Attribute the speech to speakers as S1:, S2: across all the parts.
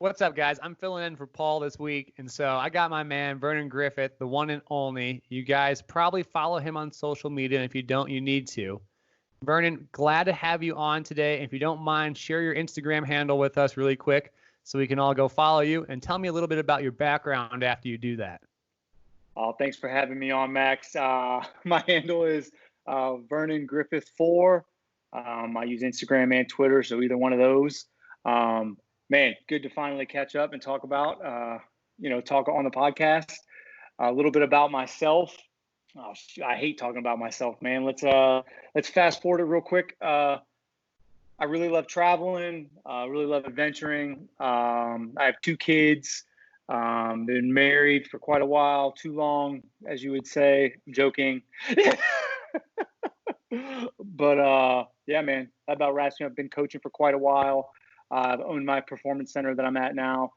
S1: What's up, guys? I'm filling in for Paul this week, and so I got my man, Vernon Griffith, the one and only. You guys probably follow him on social media, and if you don't, you need to. Vernon, glad to have you on today. And if you don't mind, share your Instagram handle with us really quick so we can all go follow you, and tell me a little bit about your background after you do that.
S2: Thanks for having me on, Max. My handle is Vernon Griffith 4. I use Instagram and Twitter, so either one of those. Man, good to finally catch up and talk about, talk on the podcast. A little bit about myself. Oh, I hate talking about myself, man. Let's fast forward it real quick. I really love traveling. Really love adventuring. I have 2 kids. Been married for quite a while, too long, as you would say. I'm joking. But yeah, man, that about wraps me up. Been coaching for quite a while. I've owned my performance center that I'm at now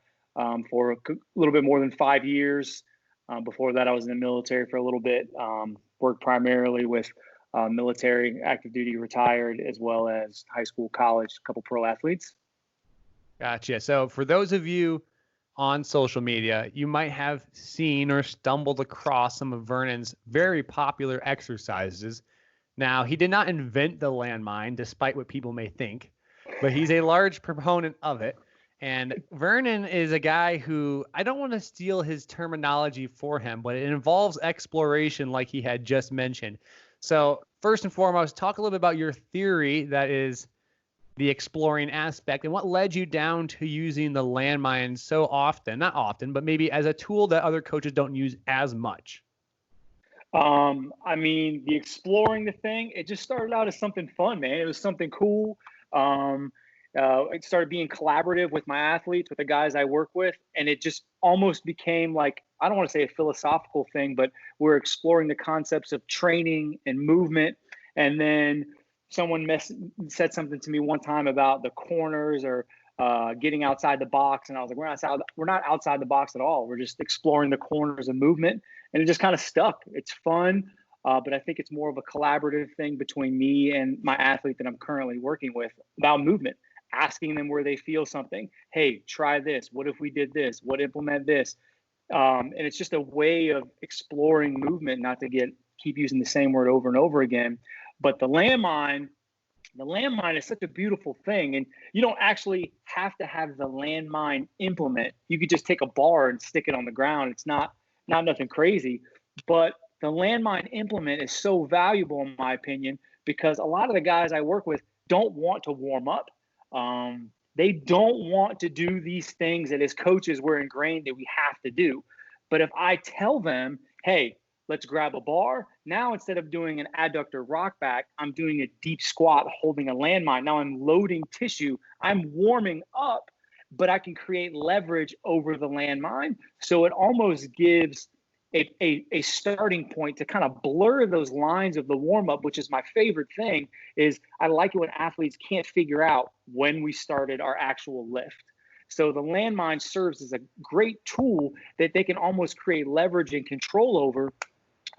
S2: for a little bit more than 5 years. Before that, I was in the military for a little bit. Worked primarily with military, active duty, retired, as well as high school, college, a couple pro athletes.
S1: Gotcha. So for those of you on social media, you might have seen or stumbled across some of Vernon's very popular exercises. Now, he did not invent the landmine, despite what people may think, but he's a large proponent of it. And Vernon is a guy who, I don't want to steal his terminology for him, but it involves exploration like he had just mentioned. So first and foremost, talk a little bit about your theory that is the exploring aspect, and what led you down to using the landmine so often, not often, but maybe as a tool that other coaches don't use as much.
S2: I mean, the exploring the thing, it just started out as something fun, man. It was something cool. It started being collaborative with my athletes, with the guys I work with, and it just almost became like, I don't want to say a philosophical thing, but we're exploring the concepts of training and movement. And then someone said something to me one time about the corners or getting outside the box, and I was like, we're not outside the box at all. We're just exploring the corners of movement, and it just kind of stuck. It's fun, but I think it's more of a collaborative thing between me and my athlete that I'm currently working with about movement, asking them where they feel something. Hey, try this. What if we did this? What implement this? And it's just a way of exploring movement, not to keep using the same word over and over again. But the landmine is such a beautiful thing. And you don't actually have to have the landmine implement. You could just take a bar and stick it on the ground. It's not nothing crazy. But the landmine implement is so valuable, in my opinion, because a lot of the guys I work with don't want to warm up. They don't want to do these things that as coaches we're ingrained that we have to do. But if I tell them, hey, let's grab a bar. Now, instead of doing an adductor rock back, I'm doing a deep squat holding a landmine. Now I'm loading tissue. I'm warming up, but I can create leverage over the landmine. So it almost gives a starting point to kind of blur those lines of the warm-up, which is my favorite thing. Is I like it when athletes can't figure out when we started our actual lift. So the landmine serves as a great tool that they can almost create leverage and control over.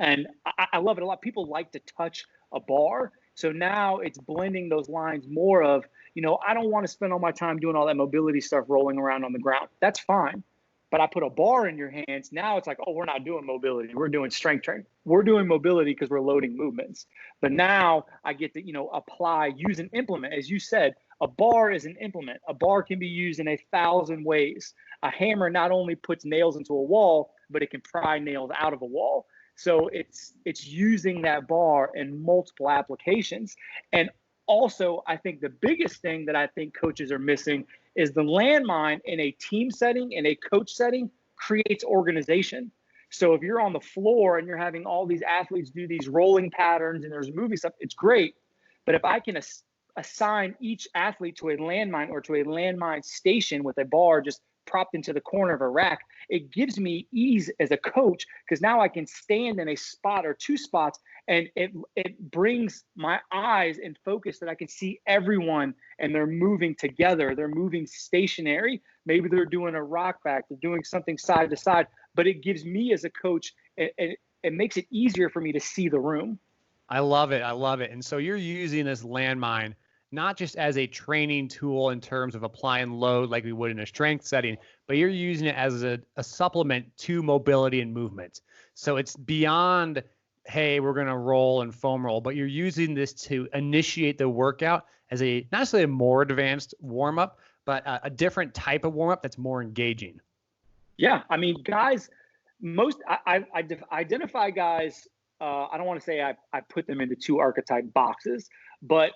S2: And I love it a lot. People like to touch a bar. So now it's blending those lines more of, I don't want to spend all my time doing all that mobility stuff rolling around on the ground. That's fine. But I put a bar in your hands. Now it's like, oh, we're not doing mobility. We're doing strength training. We're doing mobility because we're loading movements. But now I get to, use an implement. As you said, a bar is an implement. A bar can be used in 1,000 ways. A hammer not only puts nails into a wall, but it can pry nails out of a wall. So it's using that bar in multiple applications. And also, I think the biggest thing that I think coaches are missing is the landmine in a team setting, in a coach setting, creates organization. So if you're on the floor and you're having all these athletes do these rolling patterns and there's movie stuff, it's great. But if I can assign each athlete to a landmine or to a landmine station with a bar just propped into the corner of a rack, it gives me ease as a coach because now I can stand in a spot or 2 spots, and it brings my eyes in focus that I can see everyone and they're moving together. They're moving stationary. Maybe they're doing a rock back. They're doing something side to side, but it gives me as a coach, it makes it easier for me to see the room.
S1: I love it. I love it. And so you're using this landmine not just as a training tool in terms of applying load like we would in a strength setting, but you're using it as a supplement to mobility and movement. So it's beyond, hey, we're going to roll and foam roll, but you're using this to initiate the workout as a, not necessarily a more advanced warm up, but a different type of warm up that's more engaging.
S2: Yeah. I mean, guys, I identify guys. I don't want to say I put them into two archetype boxes, but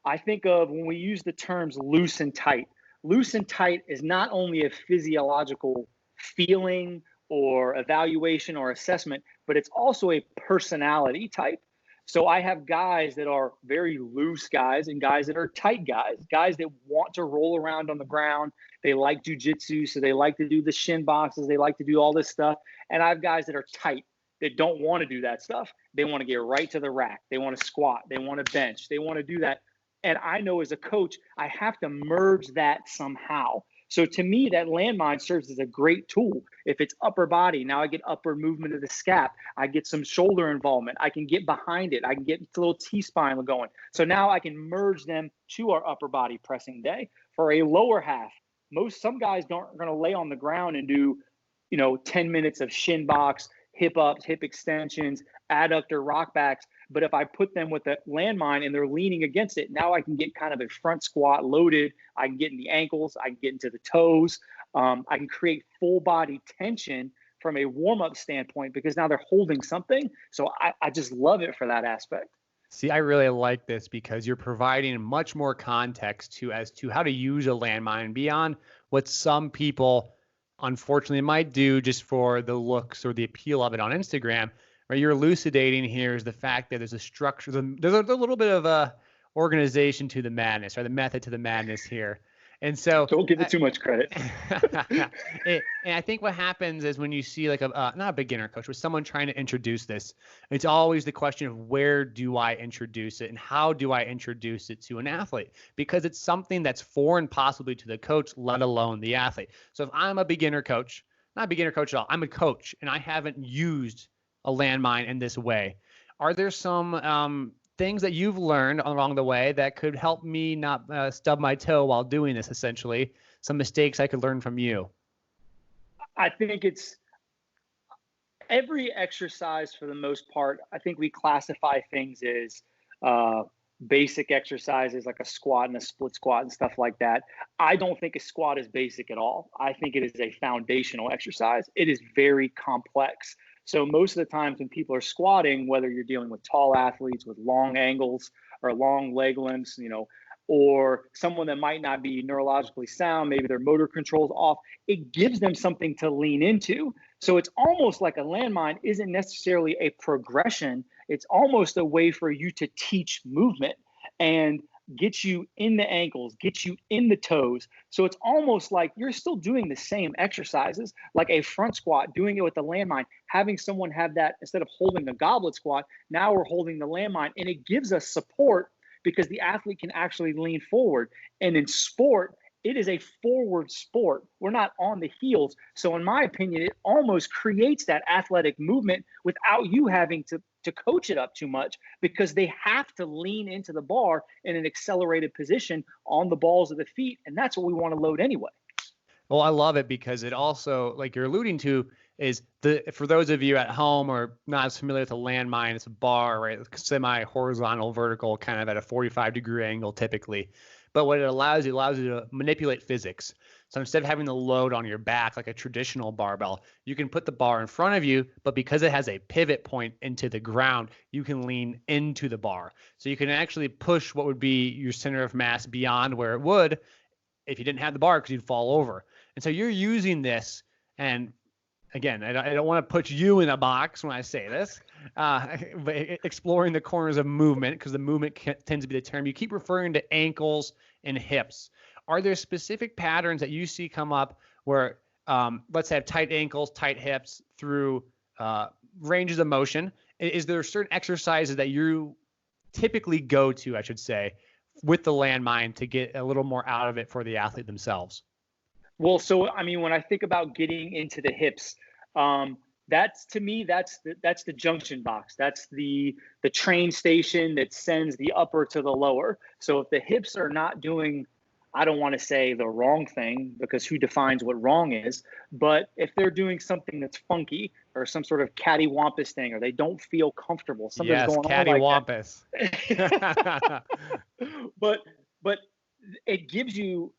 S2: I think of when we use the terms loose and tight. Loose and tight is not only a physiological feeling or evaluation or assessment, but it's also a personality type. So I have guys that are very loose guys and guys that are tight guys that want to roll around on the ground. They like jujitsu, so they like to do the shin boxes. They like to do all this stuff. And I have guys that are tight that don't want to do that stuff. They want to get right to the rack. They want to squat. They want to bench. They want to do that. And I know as a coach, I have to merge that somehow. So to me, that landmine serves as a great tool. If it's upper body, now I get upper movement of the scap. I get some shoulder involvement. I can get behind it. I can get a little T-spine going. So now I can merge them to our upper body pressing day. For a lower half, some guys aren't going to lay on the ground and do, 10 minutes of shin box, hip ups, hip extensions, adductor rock backs. But if I put them with a landmine and they're leaning against it, now I can get kind of a front squat loaded. I can get in the ankles. I can get into the toes. I can create full body tension from a warm-up standpoint because now they're holding something. So I just love it for that aspect.
S1: See, I really like this because you're providing much more context as to how to use a landmine beyond what some people unfortunately might do just for the looks or the appeal of it on Instagram. Right, you're elucidating here is the fact that there's a structure, there's a little bit of a organization to the madness, or the method to the madness here. And so
S2: don't give it too much credit.
S1: And I think what happens is when you see like not a beginner coach, but someone trying to introduce this, it's always the question of where do I introduce it and how do I introduce it to an athlete? Because it's something that's foreign possibly to the coach, let alone the athlete. So if I'm a beginner coach, not a beginner coach at all, I'm a coach and I haven't used a landmine in this way, are there some things that you've learned along the way that could help me not stub my toe while doing this, essentially? Some mistakes I could learn from you?
S2: I think it's every exercise for the most part. I think we classify things as basic exercises like a squat and a split squat and stuff like that. I don't think a squat is basic at all. I think it is a foundational exercise. It is very complex. So most of the times when people are squatting, whether you're dealing with tall athletes with long angles or long leg lengths, or someone that might not be neurologically sound, maybe their motor control's off, it gives them something to lean into. So it's almost like a landmine isn't necessarily a progression. It's almost a way for you to teach movement and get you in the ankles, get you in the toes. So it's almost like you're still doing the same exercises, like a front squat, doing it with the landmine, having someone have that instead of holding a goblet squat, now we're holding the landmine, and it gives us support because the athlete can actually lean forward. And in sport, it is a forward sport. We're not on the heels. So in my opinion, it almost creates that athletic movement without you having to coach it up too much because they have to lean into the bar in an accelerated position on the balls of the feet. And that's what we want to load anyway.
S1: Well, I love it because it also, like you're alluding to, is for those of you at home or not as familiar with a landmine, it's a bar, right? Semi-horizontal, vertical, kind of at a 45-degree angle typically. But what it allows you to manipulate physics. So instead of having the load on your back like a traditional barbell, you can put the bar in front of you, but because it has a pivot point into the ground, you can lean into the bar. So you can actually push what would be your center of mass beyond where it would if you didn't have the bar because you'd fall over. And so you're using this, and again, I don't want to put you in a box when I say this, but exploring the corners of movement, because the movement tends to be the term. You keep referring to ankles and hips. Are there specific patterns that you see come up where, let's have tight ankles, tight hips through ranges of motion? Is there certain exercises that you typically go to, I should say, with the landmine to get a little more out of it for the athlete themselves?
S2: Well, so, I mean, when I think about getting into the hips, That's, to me, that's the junction box. That's the train station that sends the upper to the lower. So if the hips are not doing, I don't want to say the wrong thing, because who defines what wrong is, but if they're doing something that's funky or some sort of cattywampus thing, or they don't feel comfortable, something's
S1: Yes,
S2: going on like
S1: cattywampus.
S2: that. but it gives you,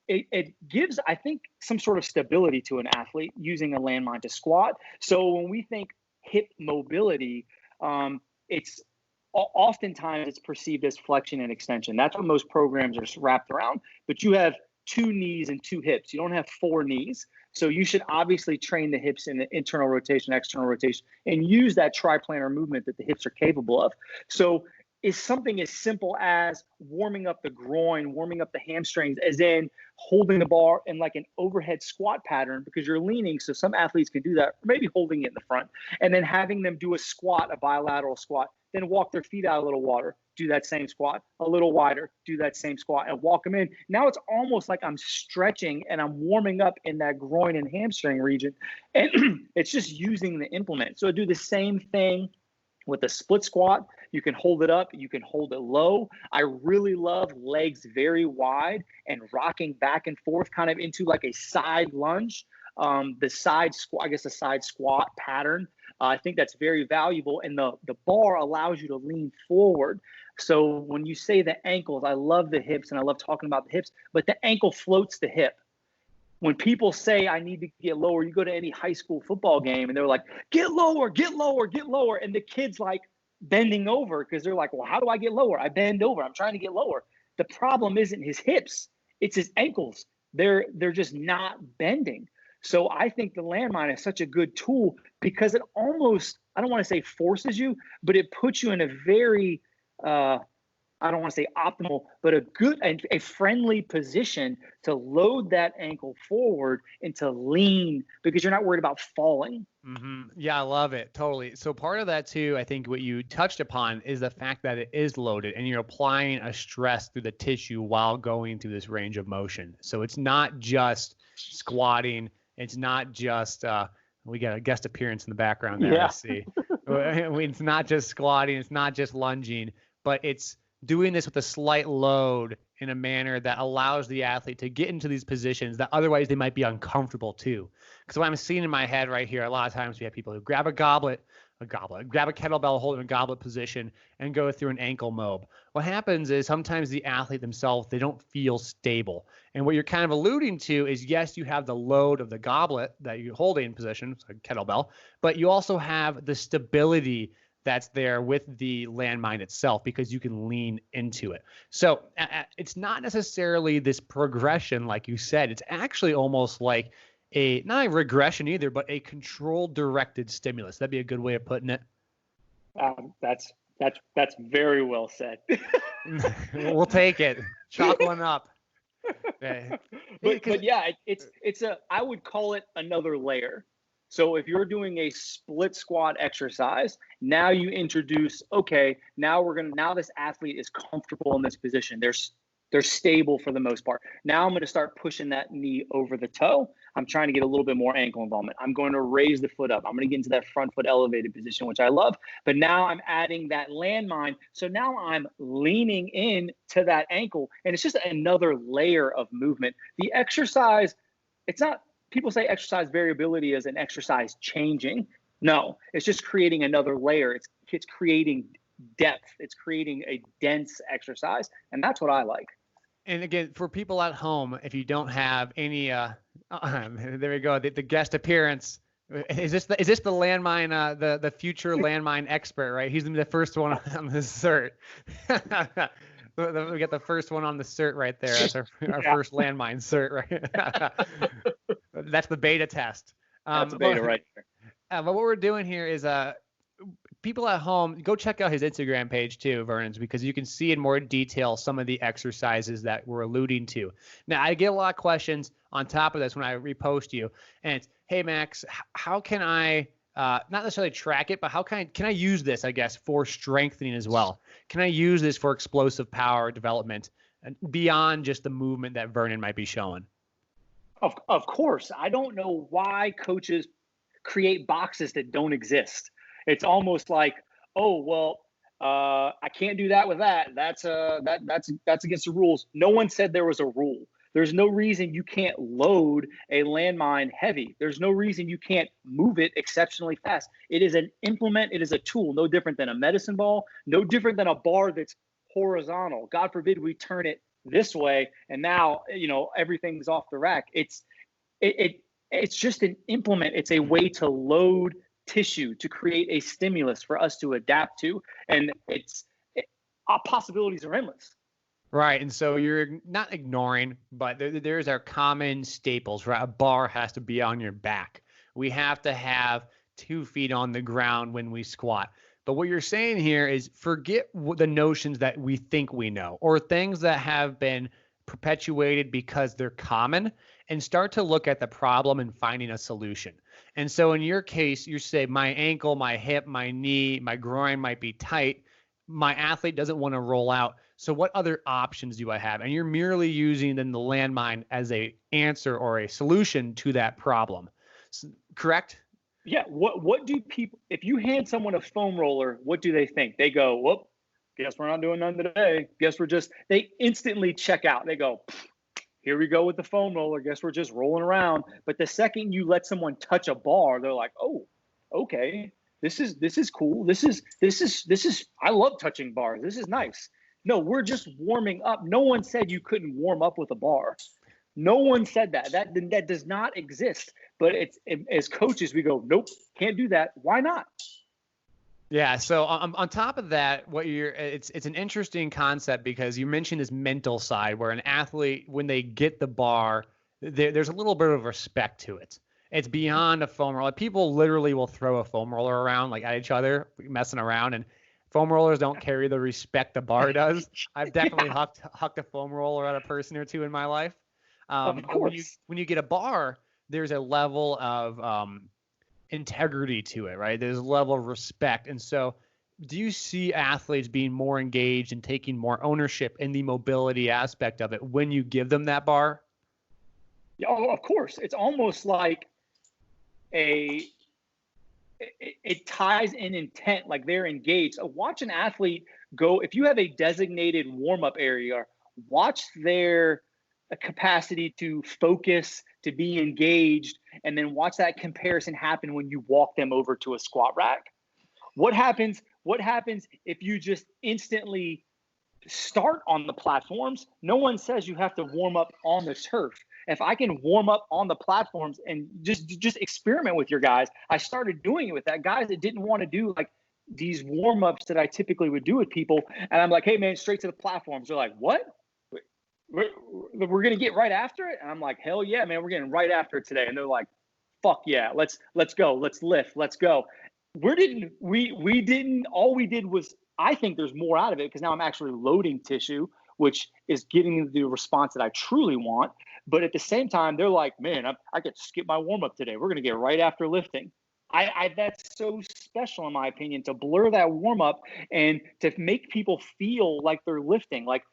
S2: it gives, I think, some sort of stability to an athlete using a landmine to squat. So when we think hip mobility, it's oftentimes it's perceived as flexion and extension. That's what most programs are wrapped around. But you have 2 knees and 2 hips. You don't have 4 knees. So you should obviously train the hips in the internal rotation, external rotation, and use that triplanar movement that the hips are capable of. So is something as simple as warming up the groin, warming up the hamstrings, as in holding the bar in like an overhead squat pattern because you're leaning. So some athletes can do that, or maybe holding it in the front, and then having them do a squat, a bilateral squat, then walk their feet out a little wider, do that same squat, a little wider, do that same squat, and walk them in. Now it's almost like I'm stretching and I'm warming up in that groin and hamstring region. And it's just using the implement. So do the same thing with a split squat. You can hold it up, you can hold it low. I really love legs very wide and rocking back and forth kind of into like a side lunge. The side squat, I guess a side squat pattern. I think that's very valuable. And the bar allows you to lean forward. So when you say the ankles, I love the hips and I love talking about the hips, but the ankle floats the hip. When people say I need to get lower, you go to any high school football game and they're like, get lower, get lower, get lower. And the kid's like bending over because they're like, well, how do I get lower? I bend over. I'm trying to get lower. The problem isn't his hips. It's his ankles. They're just not bending. So I think the landmine is such a good tool because it almost, I don't want to say forces you, but it puts you in a very, I don't want to say optimal, but a good and a friendly position to load that ankle forward and to lean because you're not worried about falling.
S1: Mm-hmm. Yeah, I love it. Totally. So part of that too, I think what you touched upon is the fact that it is loaded and you're applying a stress through the tissue while going through this range of motion. So it's not just squatting. It's not just, we got a guest appearance in the background there.
S2: Yeah.
S1: I see. It's not just squatting. It's not just lunging, but it's doing this with a slight load in a manner that allows the athlete to get into these positions that otherwise they might be uncomfortable too. Because what I'm seeing in my head right here, a lot of times we have people who grab a grab a kettlebell, hold it in a goblet position and go through an ankle mob. What happens is sometimes the athlete themselves, they don't feel stable. And what you're kind of alluding to is, yes, you have the load of the goblet that you're holding in position, so kettlebell, but you also have the stability that's there with the landmine itself because you can lean into it. So it's not necessarily this progression, like you said. It's actually almost like not a regression either, but a controlled directed stimulus. That'd be a good way of putting it.
S2: That's very well said.
S1: We'll take it. Chalk one up.
S2: But yeah, I would call it another layer. So if you're doing a split squat exercise, now you introduce, okay, now this athlete is comfortable in this position. They're stable for the most part. Now I'm going to start pushing that knee over the toe. I'm trying to get a little bit more ankle involvement. I'm going to raise the foot up. I'm going to get into that front foot elevated position, which I love. But now I'm adding that landmine. So now I'm leaning in to that ankle. And it's just another layer of movement. The exercise, it's not, people say exercise variability is an exercise changing. No, it's just creating another layer. It's creating depth. It's creating a dense exercise. And that's what I like.
S1: And again, for people at home, if you don't have any, there we go, the guest appearance. Is this the landmine, the future landmine expert, right? He's the first one on the cert. We got the first one on the cert right there. That's our first landmine cert, right? That's the beta test.
S2: That's the beta right there.
S1: But what we're doing here is people at home, go check out his Instagram page too, Vernon's, because you can see in more detail some of the exercises that we're alluding to. Now, I get a lot of questions on top of this when I repost you, and it's, hey, Max, how can I not necessarily track it, but how can I use this, I guess, for strengthening as well? Can I use this for explosive power development beyond just the movement that Vernon might be showing?
S2: Of course. I don't know why coaches create boxes that don't exist. It's almost like, oh, well, I can't do that with that. That's against the rules. No one said there was a rule. There's no reason you can't load a landmine heavy. There's no reason you can't move it exceptionally fast. It is an implement. It is a tool, no different than a medicine ball, no different than a bar that's horizontal. God forbid we turn it this way and now, everything's off the rack. It's just an implement. It's a way to load tissue, to create a stimulus for us to adapt to. And our possibilities are endless.
S1: Right. And so you're not ignoring, but there's our common staples, right? A bar has to be on your back. We have to have 2 feet on the ground when we squat. But what you're saying here is forget the notions that we think we know or things that have been perpetuated because they're common, and start to look at the problem and finding a solution. And so in your case, you say my ankle, my hip, my knee, my groin might be tight. My athlete doesn't want to roll out. So what other options do I have? And you're merely using then the landmine as a answer or a solution to that problem. Correct?
S2: Yeah. What do people, if you hand someone a foam roller, what do they think? They go, whoop, guess we're not doing none today. They instantly check out. They go, here we go with the foam roller. Guess we're just rolling around. But the second you let someone touch a bar, they're like, oh, okay. This is cool. This is, I love touching bars. This is nice. No, we're just warming up. No one said you couldn't warm up with a bar. No one said that. That does not exist. But as coaches, we go, nope, can't do that. Why not?
S1: Yeah. So on top of that, it's an interesting concept because you mentioned this mental side where an athlete, when they get the bar, there's a little bit of respect to it. It's beyond a foam roller. People literally will throw a foam roller around like at each other, messing around, and foam rollers don't carry the respect the bar does. I've definitely hucked a foam roller at a person or two in my life.
S2: Of course.
S1: When you get a bar, there's a level of integrity to it, right? There's a level of respect. And so do you see athletes being more engaged and taking more ownership in the mobility aspect of it when you give them that bar?
S2: Yeah, of course. It's almost like it ties in intent, like they're engaged. Watch an athlete go, if you have a designated warm-up area, watch their capacity to focus, to be engaged, and then watch that comparison happen when you walk them over to a squat rack. What happens if you just instantly start on the platforms? No one says you have to warm up on the turf. If I can warm up on the platforms and just experiment with your guys, I started doing it with that guys that didn't want to do like these warm-ups that I typically would do with people. And I'm like, hey man, straight to the platforms. They're like, what? We're going to get right after it? And I'm like, hell yeah, man, we're getting right after it today. And they're like, fuck yeah, let's go. Let's lift. Let's go. We didn't, all we did was, I think there's more out of it because now I'm actually loading tissue, which is getting the response that I truly want. But at the same time, they're like, man, I get to skip my warm up today. We're going to get right after lifting. That's so special in my opinion, to blur that warm up and to make people feel like they're lifting. Like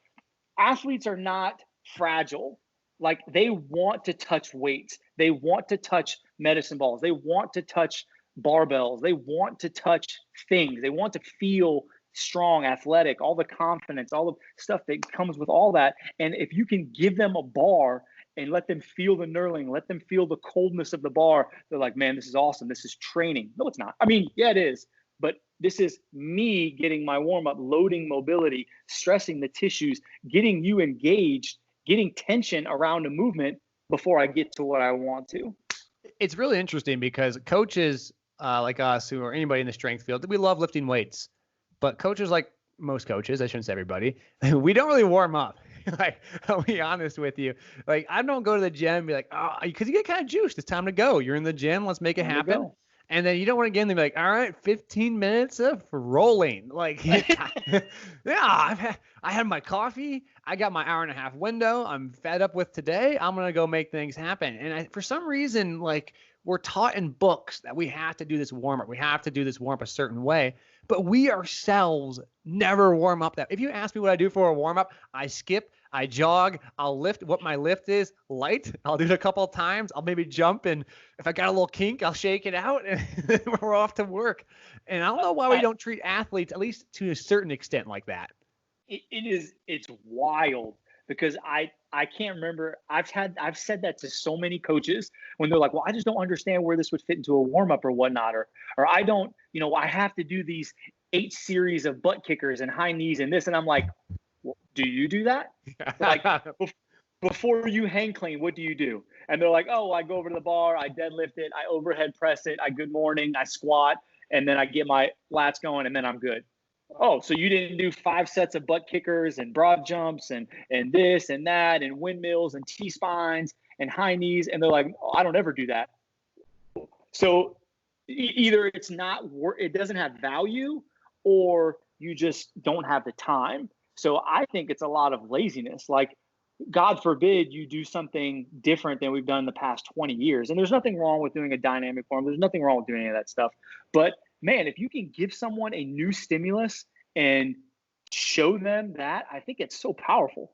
S2: athletes are not fragile. Like they want to touch weights. They want to touch medicine balls. They want to touch barbells. They want to touch things. They want to feel strong, athletic, all the confidence, all the stuff that comes with all that. And if you can give them a bar and let them feel the knurling, let them feel the coldness of the bar, they're like, man, this is awesome. This is training. No, it's not. I mean, yeah, it is. But this is me getting my warm up, loading mobility, stressing the tissues, getting you engaged, getting tension around a movement before I get to what I want to.
S1: It's really interesting because coaches like us, or anybody in the strength field, we love lifting weights. But coaches, like most coaches, I shouldn't say everybody, we don't really warm up. Like, I'll be honest with you. Like, I don't go to the gym and be like, oh, because you get kind of juiced. It's time to go. You're in the gym. Let's make it happen. And then you don't want to get in there and be like, all right, 15 minutes of rolling. Like, yeah, I had my coffee. I got my hour-and-a-half window. I'm fed up with today. I'm going to go make things happen. And for some reason, like, we're taught in books that we have to do this warm-up. We have to do this warm-up a certain way. But we ourselves never warm up that. If you ask me what I do for a warm-up, I skip, I jog. I'll lift what my lift is light. I'll do it a couple of times. I'll maybe jump, and if I got a little kink, I'll shake it out, and we're off to work. And I don't know why we don't treat athletes, at least to a certain extent, like that.
S2: It's wild because I can't remember. I've said that to so many coaches when they're like, well, I just don't understand where this would fit into a warm up or whatnot, or I don't, I have to do these 8 series of butt kickers and high knees and this, and I'm like, well, do you do that? Like before you hang clean, what do you do? And they're like, oh, I go over to the bar, I deadlift it, I overhead press it, I good morning, I squat, and then I get my lats going, and then I'm good. Oh, so you didn't do 5 sets of butt kickers and broad jumps and this and that and windmills and T-spines and high knees. And they're like, oh, I don't ever do that. So either it doesn't have value, or you just don't have the time. So I think it's a lot of laziness. Like, God forbid you do something different than we've done in the past 20 years. And there's nothing wrong with doing a dynamic form. There's nothing wrong with doing any of that stuff. But man, if you can give someone a new stimulus and show them that, I think it's so powerful.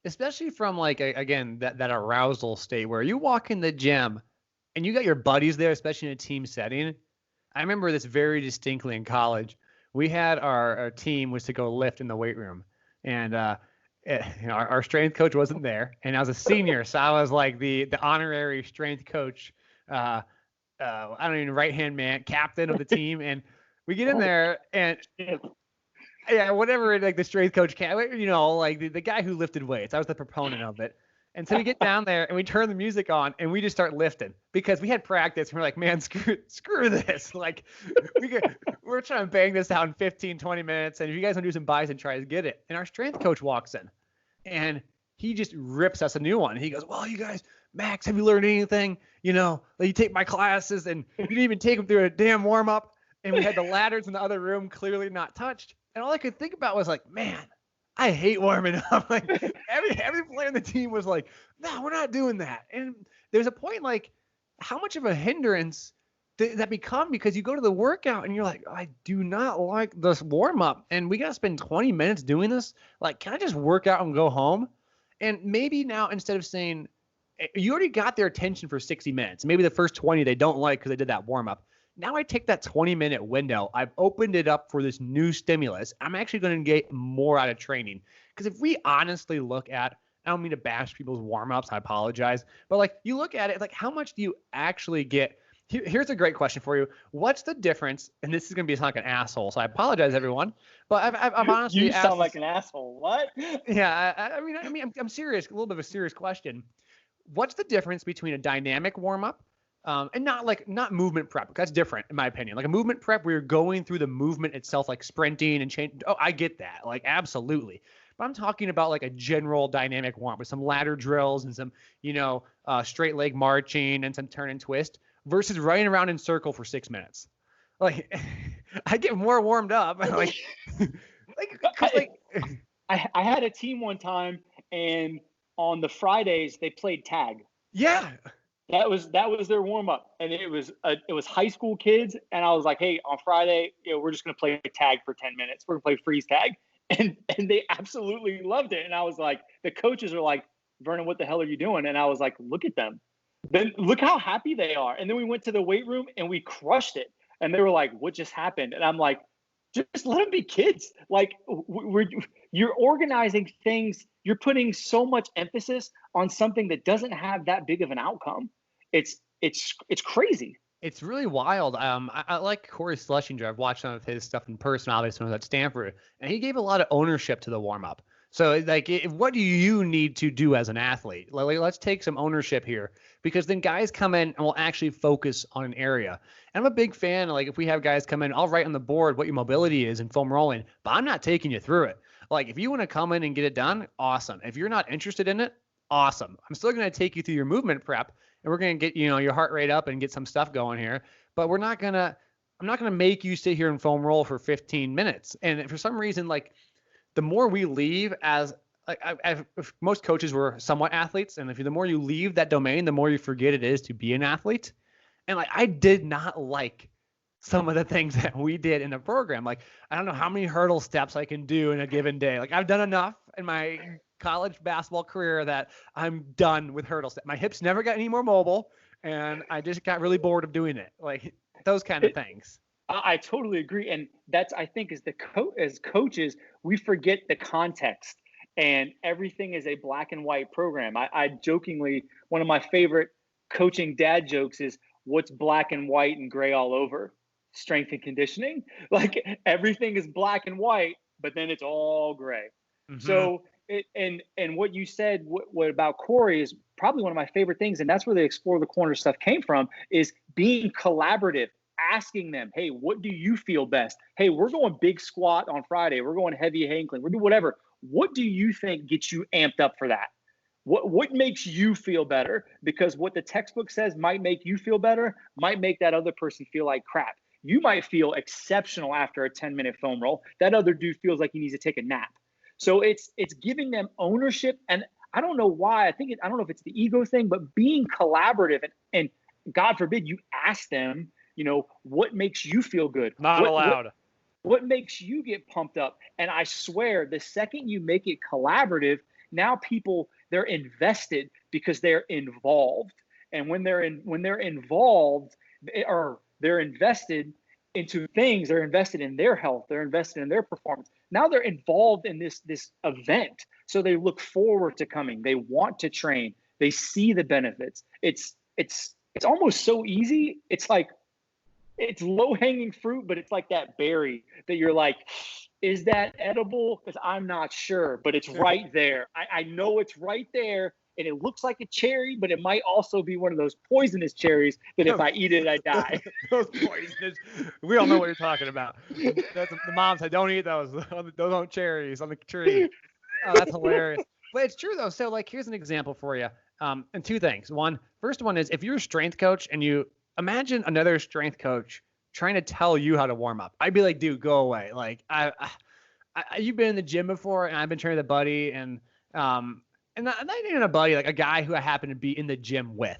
S1: Especially from again, that arousal state where you walk in the gym and you got your buddies there, especially in a team setting. I remember this very distinctly in college. We had our team was to go lift in the weight room, and our strength coach wasn't there, and I was a senior, so I was like the honorary strength coach. I don't even right-hand man, captain of the team, and we get in there, and whatever, like the strength coach, like the guy who lifted weights. I was the proponent of it. And so we get down there and we turn the music on and we just start lifting because we had practice. And we're like, man, screw this. Like we're trying to bang this out in 15, 20 minutes. And if you guys want to do some bicep tries, get it. And our strength coach walks in and he just rips us a new one. He goes, well, you guys, Max, have you learned anything? You take my classes and you didn't even take them through a damn warm up. And we had the ladders in the other room clearly not touched. And all I could think about was like, man, I hate warming up. Like every player on the team was like, no, we're not doing that. And there's a point like how much of a hindrance that become because you go to the workout and you're like, I do not like this warm up. And we got to spend 20 minutes doing this. Like, can I just work out and go home? And maybe now instead of saying you already got their attention for 60 minutes, maybe the first 20 they don't like because they did that warm up. Now I take that 20-minute window. I've opened it up for this new stimulus. I'm actually going to get more out of training. Because if we honestly look at, I don't mean to bash people's warm-ups, I apologize. But like you look at it, like how much do you actually get? Here's a great question for you. What's the difference? And this is going to be like an asshole, so I apologize, everyone. But I've honestly
S2: you sound like an asshole. What?
S1: Yeah, I mean, I'm serious. A little bit of a serious question. What's the difference between a dynamic warm-up? And not movement prep. That's different in my opinion. Like a movement prep where you're going through the movement itself, like sprinting and change. Oh, I get that. Like absolutely. But I'm talking about like a general dynamic warm with some ladder drills and some, straight leg marching and some turn and twist versus running around in circle for 6 minutes. Like I get more warmed up.
S2: I had a team one time and on the Fridays they played tag.
S1: Yeah.
S2: That was their warm up, and it was high school kids, and I was like, hey, on Friday, we're just gonna play tag for 10 minutes. We're gonna play freeze tag, and they absolutely loved it. And I was like, the coaches are like, Vernon, what the hell are you doing? And I was like, look at them, then look how happy they are. And then we went to the weight room and we crushed it, and they were like, what just happened? And I'm like, just let them be kids. Like you're organizing things. You're putting so much emphasis on something that doesn't have that big of an outcome. It's crazy.
S1: It's really wild. I like Corey Schlesinger. I've watched some of his stuff in person, obviously, when I was at Stanford, and he gave a lot of ownership to the warm up. So, what do you need to do as an athlete? Let's take some ownership here, because then guys come in and will actually focus on an area. And I'm a big fan. Like, if we have guys come in, I'll write on the board what your mobility is in foam rolling, but I'm not taking you through it. Like, if you want to come in and get it done, awesome. If you're not interested in it, awesome. I'm still going to take you through your movement prep, and we're going to get your heart rate up and get some stuff going here. But I'm not going to make you sit here and foam roll for 15 minutes. And for some reason, like, the more we leave as if most coaches were somewhat athletes, and the more you leave that domain, the more you forget it is to be an athlete. And like, I did not like some of the things that we did in the program. Like, I don't know how many hurdle steps I can do in a given day. Like, I've done enough in my college basketball career that I'm done with hurdles. My hips never got any more mobile, and I just got really bored of doing it. Like those kind of things.
S2: I totally agree, and that's I think as coaches we forget the context, and everything is a black and white program. I jokingly, one of my favorite coaching dad jokes is, what's black and white and gray all over? Strength and conditioning. Like everything is black and white, but then it's all gray.
S1: Mm-hmm.
S2: So and what you said, what about Corey is probably one of my favorite things, and that's where the Explore the Corner stuff came from, is being collaborative, asking them, hey, what do you feel best? Hey, we're going big squat on Friday. We're going heavy ankling. We're doing whatever. What do you think gets you amped up for that? What makes you feel better? Because what the textbook says might make you feel better, might make that other person feel like crap. You might feel exceptional after a 10-minute foam roll. That other dude feels like he needs to take a nap. So it's giving them ownership. And I don't know why. I don't know if it's the ego thing, but being collaborative and God forbid you ask them, what makes you feel good?
S1: Not allowed.
S2: What makes you get pumped up? And I swear, the second you make it collaborative, now people, they're invested because they're involved. And when they're involved, they're invested into things. They're invested in their health. They're invested in their performance. Now they're involved in this event. So they look forward to coming. They want to train. They see the benefits. It's almost so easy. It's low-hanging fruit, but it's like that berry that you're like, is that edible? Because I'm not sure, but it's right there. I know it's right there, and it looks like a cherry, but it might also be one of those poisonous cherries that if I eat it, I die.
S1: Those poisonous. We all know what you're talking about. The mom said, don't eat those. Those aren't cherries on the tree. Oh, that's hilarious. But it's true, though. So, like, here's an example for you. And two things. First one is if you're a strength coach and you imagine another strength coach trying to tell you how to warm up. I'd be like, dude, go away. Like, you've been in the gym before, and I've been training with a buddy, and not even a buddy, like a guy who I happen to be in the gym with.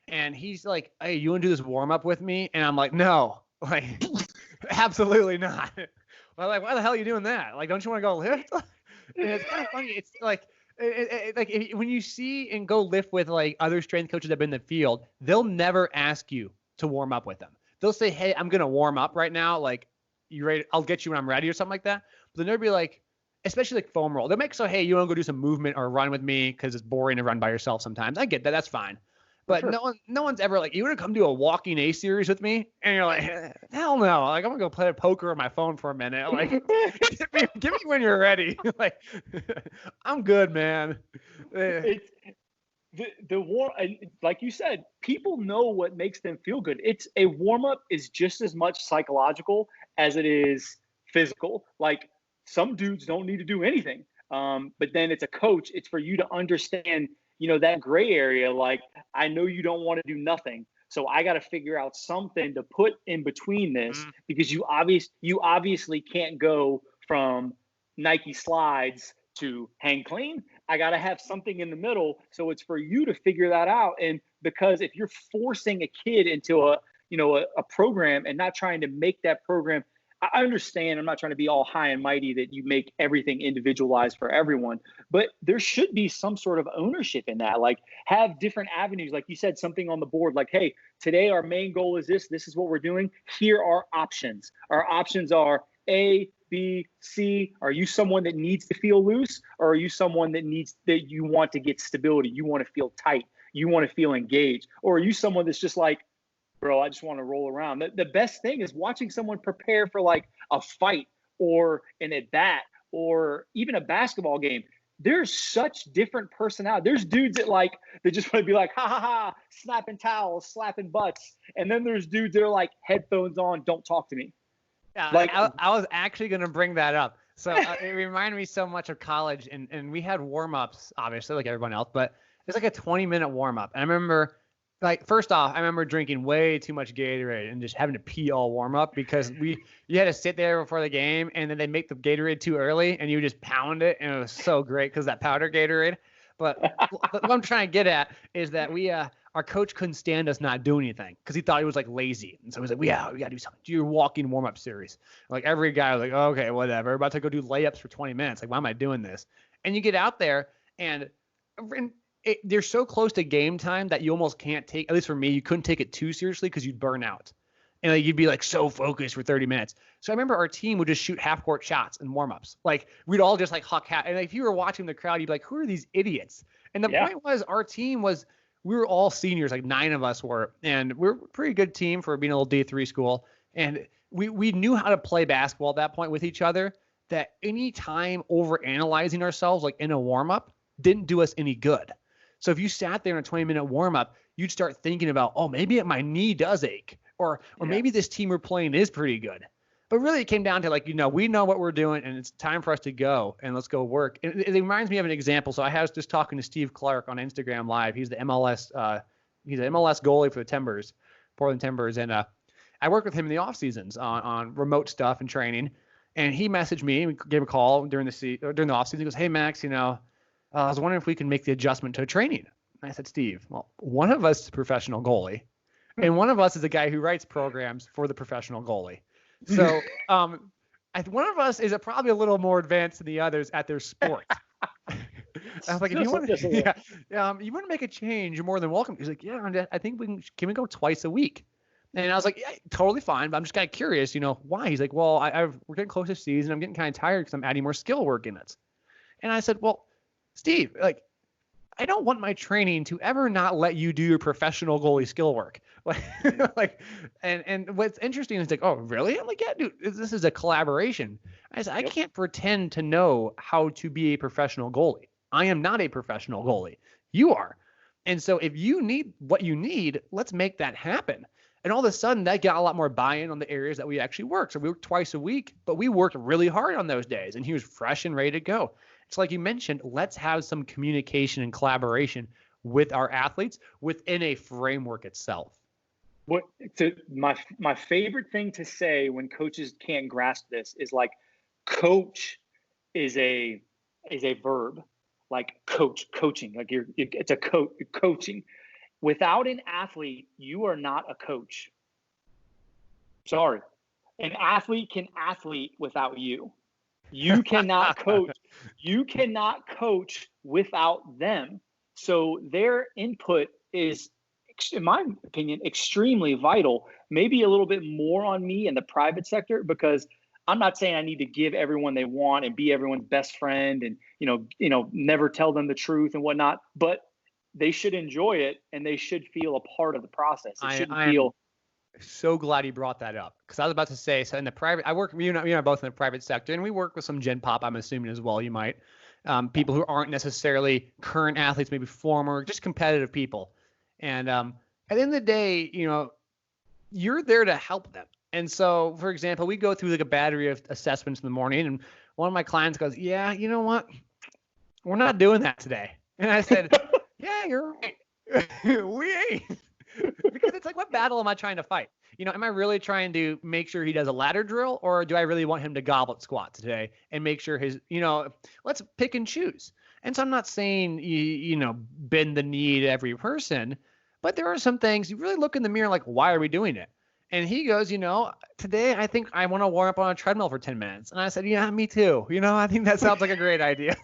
S1: And he's like, hey, you want to do this warm up with me? And I'm like, no, like, absolutely not. Well, like, why the hell are you doing that? Like, don't you want to go lift? And it's kind of funny. It's like, when you see and go lift with like other strength coaches that have been in the field, they'll never ask you to warm up with them. They'll say, hey, I'm going to warm up right now. Like, you ready? I'll get you when I'm ready or something like that. But then they'll be like, especially like foam roll. They'll make so, hey, you want to go do some movement or run with me because it's boring to run by yourself sometimes. I get that. That's fine. But sure. No one's ever like, you want to come do a walking A series with me? And you're like, hell no. Like, I'm going to go play poker on my phone for a minute. Like, give me when you're ready. Like, I'm good, man.
S2: It's the warm, like you said, people know what makes them feel good. It's a warm up is just as much psychological as it is physical. Like, some dudes don't need to do anything. But then it's a coach. It's for you to understand, that gray area. Like, I know you don't want to do nothing. So I got to figure out something to put in between this because you obviously can't go from Nike slides to hang clean. I got to have something in the middle. So it's for you to figure that out. And because if you're forcing a kid into a program and not trying to make that program, I understand, I'm not trying to be all high and mighty that you make everything individualized for everyone, but there should be some sort of ownership in that. Like, have different avenues. Like you said, something on the board, like, hey, today our main goal is this. This is what we're doing. Here are options. Our options are A, B, C. Are you someone that needs to feel loose, or are you someone that you want to get stability? You want to feel tight. You want to feel engaged. Or are you someone that's just like, bro, I just want to roll around. The best thing is watching someone prepare for like a fight or an at-bat or even a basketball game. There's such different personality. There's dudes that just want to be like, ha ha ha, snapping towels, slapping butts. And then there's dudes that are like, headphones on, don't talk to me.
S1: Yeah, like I was actually going to bring that up. So it reminded me so much of college, and we had warm-ups, obviously, like everyone else, but it's like a 20-minute warm-up. And I remember, like, first off, I remember drinking way too much Gatorade and just having to pee all warm up because you had to sit there before the game, and then they make the Gatorade too early, and you just pound it, and it was so great because that powder Gatorade. But what I'm trying to get at is that our coach couldn't stand us not doing anything because he thought he was like lazy, and so he was like, we got to do something. Do your walking warm up series. Like, every guy was like, okay, whatever. We're about to go do layups for 20 minutes. Like, why am I doing this? And you get out there, And they're so close to game time that you almost can't take, at least for me, you couldn't take it too seriously because you'd burn out. And like, you'd be like so focused for 30 minutes. So I remember our team would just shoot half court shots and warm-ups. Like we'd all just like huck half. And like, if you were watching the crowd, you'd be like, who are these idiots? And the point was our team was, we were all seniors, like 9 of us were, and we're a pretty good team for being a little D3 school. And we knew how to play basketball at that point with each other, that any time over analyzing ourselves, like in a warm-up, didn't do us any good. So if you sat there in a 20-minute warm-up, you'd start thinking about, oh, maybe my knee does ache, or maybe this team we're playing is pretty good. But really, it came down to like, we know what we're doing, and it's time for us to go, and let's go work. It reminds me of an example. So I was just talking to Steve Clark on Instagram Live. He's the MLS goalie for the Timbers, Portland Timbers, and I worked with him in the off seasons on remote stuff and training. And he messaged me, we gave a call during the off season. He goes, "Hey Max, I was wondering if we can make the adjustment to training." And I said, "Steve, well, one of us is a professional goalie, and one of us is a guy who writes programs for the professional goalie. So one of us is probably a little more advanced than the others at their sport." I was like, "If you want to make a change, you're more than welcome." He's like, "Yeah, I think can we go twice a week?" And I was like, "Yeah, totally fine, but I'm just kind of curious, why?" He's like, "Well, we're getting close to season. I'm getting kind of tired because I'm adding more skill work in it." And I said, "Well, Steve, like, I don't want my training to ever not let you do your professional goalie skill work." And what's interesting is like, "Oh, really?" I'm like, "Yeah, dude, this is a collaboration." I said, "I can't pretend to know how to be a professional goalie. I am not a professional goalie. You are. And so if you need what you need, let's make that happen." And all of a sudden, that got a lot more buy-in on the areas that we actually work. So we worked twice a week, but we worked really hard on those days, and he was fresh and ready to go. It's like you mentioned, let's have some communication and collaboration with our athletes within a framework itself.
S2: My favorite thing to say when coaches can't grasp this is coach is a verb, like coaching, like it's a coaching. Without an athlete, you are not a coach. Sorry. An athlete can athlete without you. You cannot coach. You cannot coach without them. So their input is, in my opinion, extremely vital. Maybe a little bit more on me in the private sector, because I'm not saying I need to give everyone they want and be everyone's best friend and, never tell them the truth and whatnot. But they should enjoy it, and they should feel a part of the process.
S1: I'm so glad you brought that up, because I was about to say, so in the private, I work, you and I both in the private sector, and we work with some Gen Pop, I'm assuming as well, you might, people who aren't necessarily current athletes, maybe former, just competitive people. And at the end of the day, you're there to help them. And so, for example, we go through like a battery of assessments in the morning, and one of my clients goes, "Yeah, you know what? We're not doing that today." And I said, "Yeah, you're right. We ain't." Because it's like, what battle am I trying to fight? Am I really trying to make sure he does a ladder drill, or do I really want him to goblet squat today and make sure his, let's pick and choose. And so I'm not saying, bend the knee to every person, but there are some things you really look in the mirror like, why are we doing it? And he goes, "Today I think I want to warm up on a treadmill for 10 minutes. And I said, "Yeah, me too. I think that sounds like a great idea."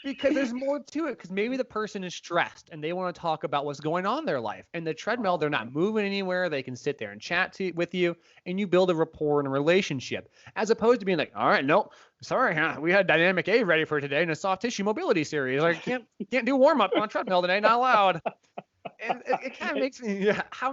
S1: Because there's more to it, because maybe the person is stressed and they want to talk about what's going on in their life. And the treadmill, they're not moving anywhere. They can sit there and chat with you, and you build a rapport and a relationship, as opposed to being like, "All right, no, sorry, we had Dynamic A ready for today in a soft tissue mobility series. Like, can't do warm up on a treadmill today, not allowed." And it kind of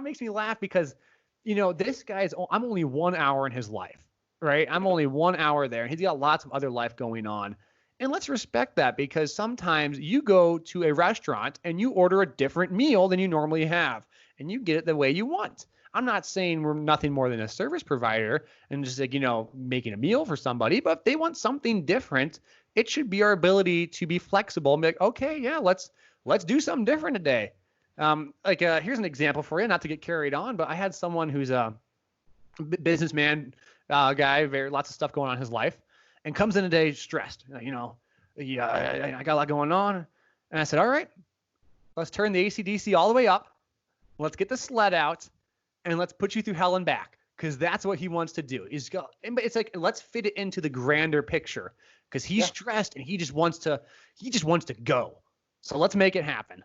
S1: makes me laugh, because, this guy's, I'm only 1 hour in his life, right? I'm only 1 hour there, and he's got lots of other life going on. And let's respect that, because sometimes you go to a restaurant and you order a different meal than you normally have, and you get it the way you want. I'm not saying we're nothing more than a service provider and just like, making a meal for somebody, but if they want something different, it should be our ability to be flexible and be like, "Okay, yeah, let's do something different today." Here's an example for you, not to get carried on, but I had someone who's a businessman guy, lots of stuff going on in his life, and comes in today stressed. I got a lot going on. And I said, "All right, let's turn the AC/DC all the way up. Let's get the sled out, and let's put you through hell and back. because that's what he wants to do. It's like, let's fit it into the grander picture, because he's stressed and he just wants to go. So let's make it happen.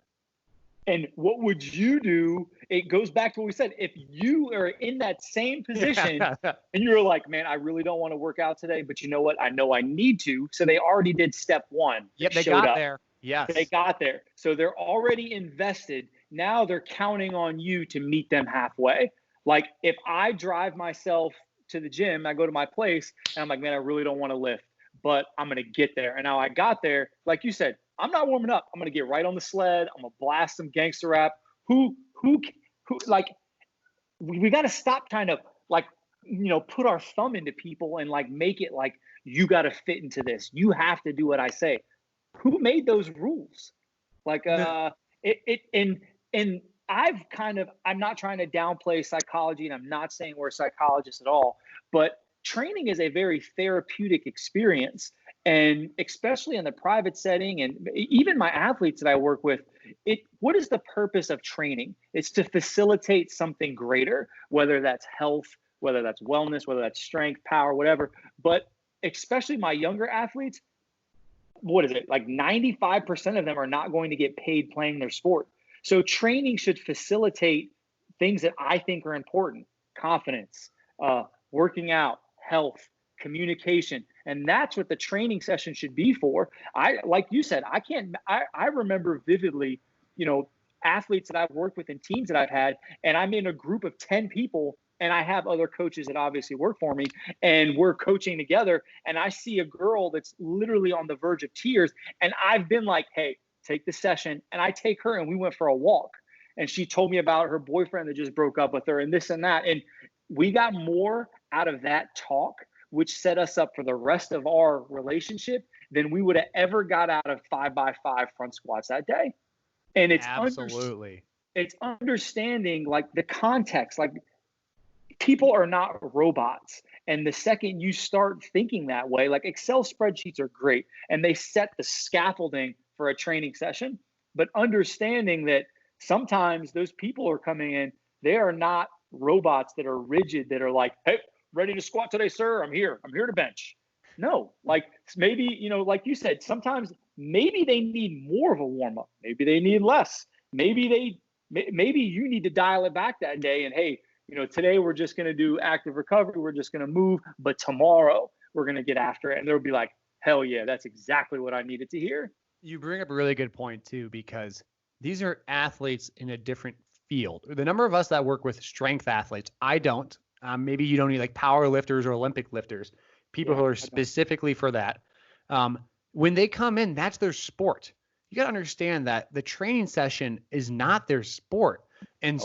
S2: And what would you do? It goes back to what we said. If you are in that same position and you're like, man, I really don't want to work out today, but you know what? I know I need to. So they already did step one.
S1: Yep, they got there. Yes.
S2: They got there. So they're already invested. Now they're counting on you to meet them halfway. Like if I drive myself to the gym, I go to my place and I'm like, man, I really don't want to lift, but I'm going to get there. And now I got there, like you said, I'm not warming up. I'm going to get right on the sled. I'm going to blast some gangster rap. Who, like, we got to stop trying to, like, put our thumb into people and, like, make it like, you got to fit into this. You have to do what I say. Who made those rules? Like, I'm not trying to downplay psychology, and I'm not saying we're psychologists at all, but training is a very therapeutic experience. And especially in the private setting, and even my athletes that I work with, what is the purpose of training? It's to facilitate something greater, whether that's health, whether that's wellness, whether that's strength, power, whatever. But especially my younger athletes, what is it? Like 95% of them are not going to get paid playing their sport. So training should facilitate things that I think are important: confidence, working out, health, communication. And that's what the training session should be for. Like you said, I remember vividly, athletes that I've worked with and teams that I've had, and I'm in a group of 10 people, and I have other coaches that obviously work for me, and we're coaching together, and I see a girl that's literally on the verge of tears, and I've been like, hey, take the session, and I take her, and we went for a walk, and she told me about her boyfriend that just broke up with her and this and that, and we got more out of that talk, which set us up for the rest of our relationship than we would have ever got out of 5x5 front squats that day. And it's
S1: absolutely,
S2: it's understanding, like, the context. Like, people are not robots. And the second you start thinking that way, like, Excel spreadsheets are great and they set the scaffolding for a training session, but understanding that sometimes those people are coming in, they are not robots that are rigid, that are like, hey, ready to squat today, sir? I'm here to bench. No, like, maybe, like you said, sometimes maybe they need more of a warm up. Maybe they need less. Maybe you need to dial it back that day. And hey, today we're just going to do active recovery. We're just going to move, but tomorrow we're going to get after it. And they'll be like, hell yeah, that's exactly what I needed to hear.
S1: You bring up a really good point too, because these are athletes in a different field. The number of us that work with strength athletes, I don't. Maybe you don't need like power lifters or Olympic lifters, people who are specifically for that. When they come in, that's their sport. You got to understand that the training session is not their sport. And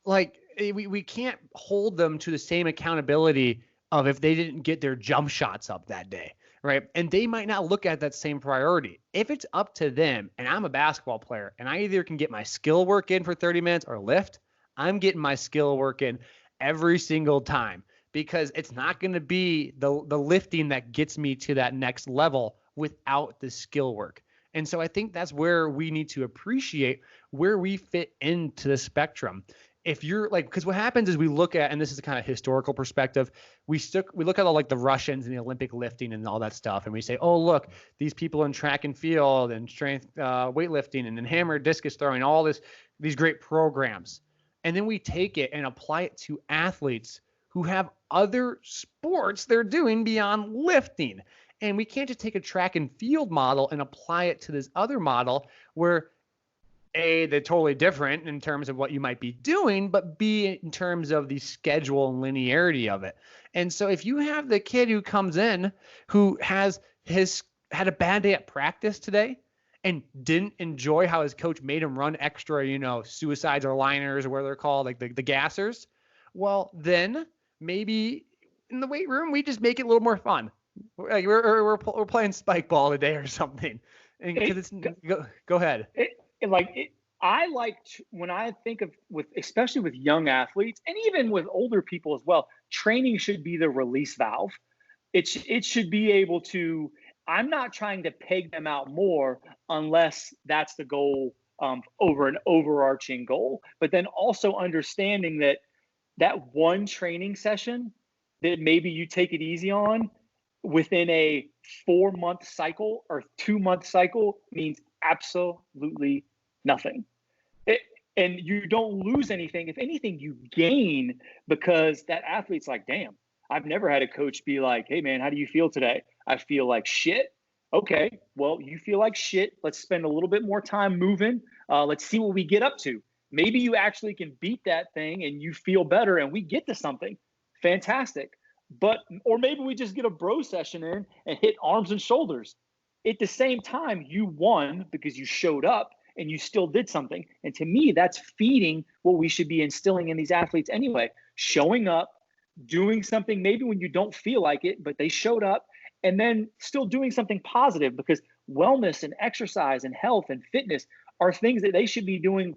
S1: like, we can't hold them to the same accountability of if they didn't get their jump shots up that day, right? And they might not look at that same priority. If it's up to them, and I'm a basketball player, and I either can get my skill work in for 30 minutes or lift, I'm getting my skill work in every single time, because it's not going to be the lifting that gets me to that next level without the skill work. And so I think that's where we need to appreciate where we fit into the spectrum. If you're like, because what happens is we look at, and this is a kind of historical perspective, we look at all like the Russians and the Olympic lifting and all that stuff, and we say, oh, look, these people in track and field and strength weightlifting and then hammer discus throwing, all these great programs. And then we take it and apply it to athletes who have other sports they're doing beyond lifting. And we can't just take a track and field model and apply it to this other model where A, they're totally different in terms of what you might be doing, but B, in terms of the schedule and linearity of it. And so if you have the kid who comes in who had a bad day at practice today and didn't enjoy how his coach made him run extra, suicides or liners or what they're called, like the gassers, well, then maybe in the weight room, we just make it a little more fun. Like we're playing spike ball today or something. And go ahead.
S2: I like when I think of especially with young athletes and even with older people as well, training should be the release valve. It should be able to, I'm not trying to peg them out more unless that's the goal over an overarching goal, but then also understanding that that one training session that maybe you take it easy on within a 4-month cycle or 2-month cycle means absolutely nothing. And you don't lose anything. If anything, you gain, because that athlete's like, damn, I've never had a coach be like, hey, man, how do you feel today? I feel like shit. Okay, well, you feel like shit. Let's spend a little bit more time moving. Let's see what we get up to. Maybe you actually can beat that thing and you feel better and we get to something. Fantastic. But, or maybe we just get a bro session in and hit arms and shoulders. At the same time, you won because you showed up and you still did something. And to me, that's feeding what we should be instilling in these athletes anyway. Showing up, doing something maybe when you don't feel like it, but they showed up, and then still doing something positive, because wellness and exercise and health and fitness are things that they should be doing,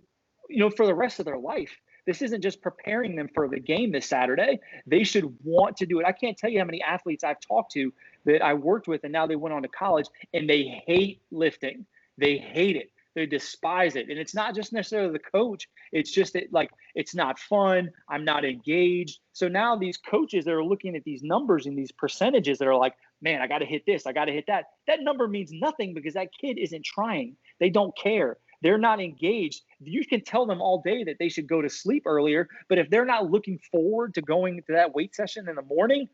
S2: for the rest of their life. This isn't just preparing them for the game this Saturday. They should want to do it. I can't tell you how many athletes I've talked to that I worked with and now they went on to college and they hate lifting. They hate it. They despise it. And it's not just necessarily the coach. It's just that, like, it's not fun. I'm not engaged. So now these coaches that are looking at these numbers and these percentages that are like, man, I got to hit this. I got to hit that. That number means nothing because that kid isn't trying. They don't care. They're not engaged. You can tell them all day that they should go to sleep earlier, but if they're not looking forward to going to that weight session in the morning,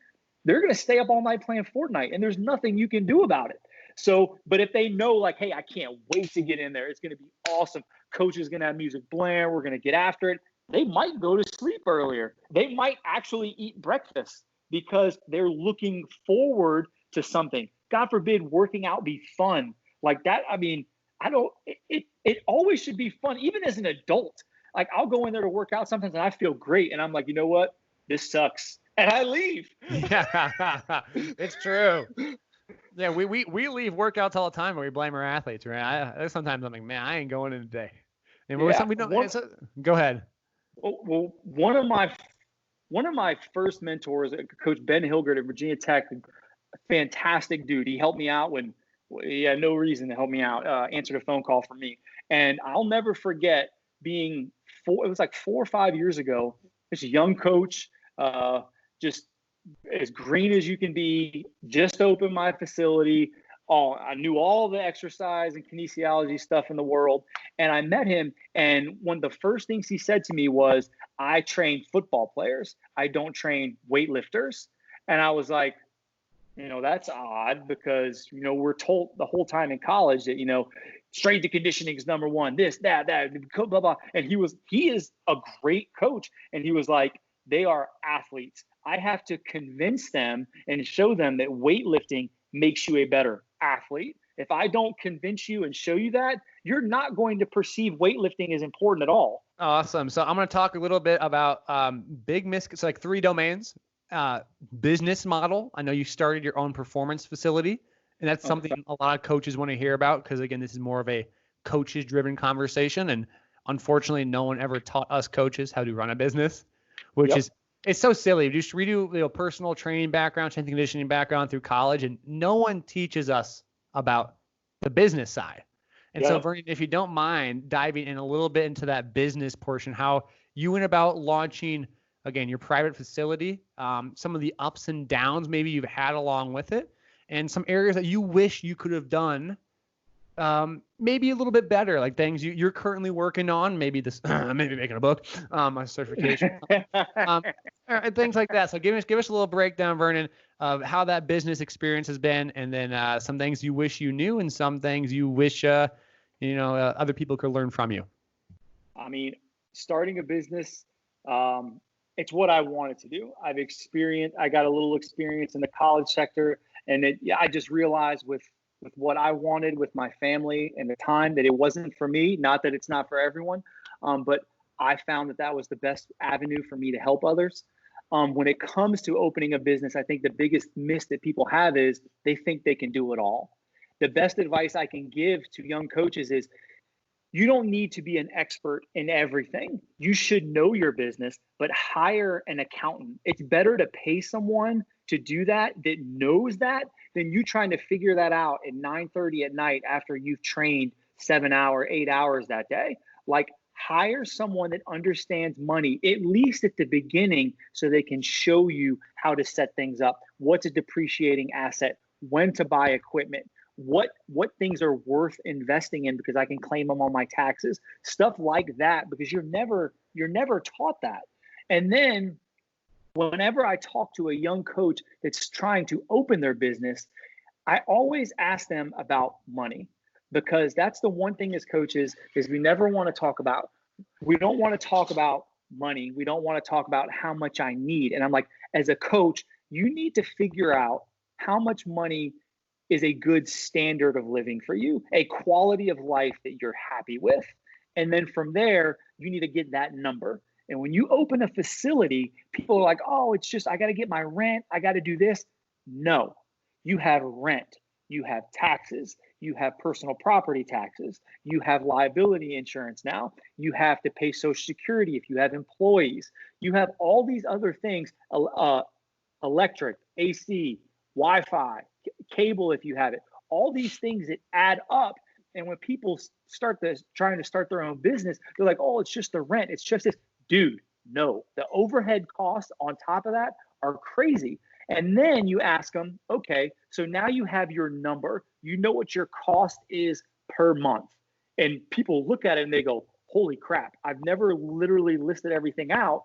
S2: they're going to stay up all night playing Fortnite, and there's nothing you can do about it. So, but if they know, like, hey, I can't wait to get in there, it's going to be awesome. Coach is going to have music blaring. We're going to get after it. They might go to sleep earlier. They might actually eat breakfast because they're looking forward to something. God forbid working out be fun like that. I mean, it always should be fun, even as an adult. Like, I'll go in there to work out sometimes and I feel great. And I'm like, you know what? This sucks. And I leave.
S1: Yeah, it's true. Yeah, we leave workouts all the time and we blame our athletes, right? Sometimes I'm like, man, I ain't going in today. And we don't. Go ahead.
S2: Well, one of my first mentors, Coach Ben Hilgert at Virginia Tech, fantastic dude. He helped me out when he had no reason to help me out. Answered a phone call for me, and I'll never forget being it was like 4 or 5 years ago. This young coach, just as green as you can be, just opened my facility. I knew all the exercise and kinesiology stuff in the world. And I met him. And one of the first things he said to me was, I train football players. I don't train weightlifters. And I was like, that's odd because, we're told the whole time in college that, strength and conditioning is number one, this, that, blah, blah, blah. And he is a great coach. And he was like, they are athletes. I have to convince them and show them that weightlifting makes you a better athlete. If I don't convince you and show you that, you're not going to perceive weightlifting as important at all.
S1: Awesome. So I'm going to talk a little bit about so like 3 domains. Business model. I know you started your own performance facility, and that's something a lot of coaches want to hear about because, again, this is more of a coaches-driven conversation, and unfortunately, no one ever taught us coaches how to run a business, which is it's so silly. We do personal training background, strength and conditioning background through college, and no one teaches us about the business side. And so, Vernon, if you don't mind diving in a little bit into that business portion, how you went about launching, again, your private facility, some of the ups and downs maybe you've had along with it, and some areas that you wish you could have done maybe a little bit better, like things you're currently working on, maybe maybe making a book, a certification, things like that. So give us a little breakdown, Vernon, of how that business experience has been, and then some things you wish you knew and some things you wish other people could learn from you.
S2: I mean, starting a business, it's what I wanted to do. I got a little experience in the college sector, and I just realized with what I wanted with my family and the time that it wasn't for me. Not that it's not for everyone, but I found that was the best avenue for me to help others. When it comes to opening a business, I think the biggest miss that people have is they think they can do it all. The best advice I can give to young coaches is you don't need to be an expert in everything. You should know your business, but hire an accountant. It's better to pay someone to do that knows that than you trying to figure that out at 9:30 at night after you've trained 8 hours that day. Like, hire someone that understands money, at least at the beginning, so they can show you how to set things up. What's a depreciating asset? When to buy equipment? What things are worth investing in because I can claim them on my taxes? Stuff like that, because you're never taught that. And then whenever I talk to a young coach that's trying to open their business, I always ask them about money, because that's the one thing as coaches is we never want to talk about. We don't want to talk about money. We don't want to talk about how much I need. And I'm like, as a coach, you need to figure out how much money is a good standard of living for you, a quality of life that you're happy with. And then from there, you need to get that number. And when you open a facility, people are like, oh, it's just, I got to get my rent. I got to do this. No, you have rent, you have taxes, you have personal property taxes, you have liability insurance now, you have to pay Social Security if you have employees, you have all these other things, electric, AC, Wi-Fi, cable if you have it, all these things that add up. And when people trying to start their own business, they're like, oh, it's just the rent, it's just this. Dude, no, the overhead costs on top of that are crazy. And then you ask them, okay, so now you have your number, you know what your cost is per month. And people look at it and they go, holy crap, I've never literally listed everything out.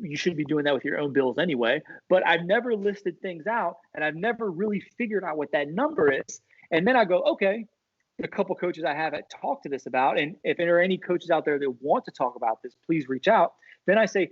S2: You should be doing that with your own bills anyway, but I've never listed things out and I've never really figured out what that number is. And then I go, okay, a couple coaches I haven't talked to this about, and if there are any coaches out there that want to talk about this, please reach out. Then I say,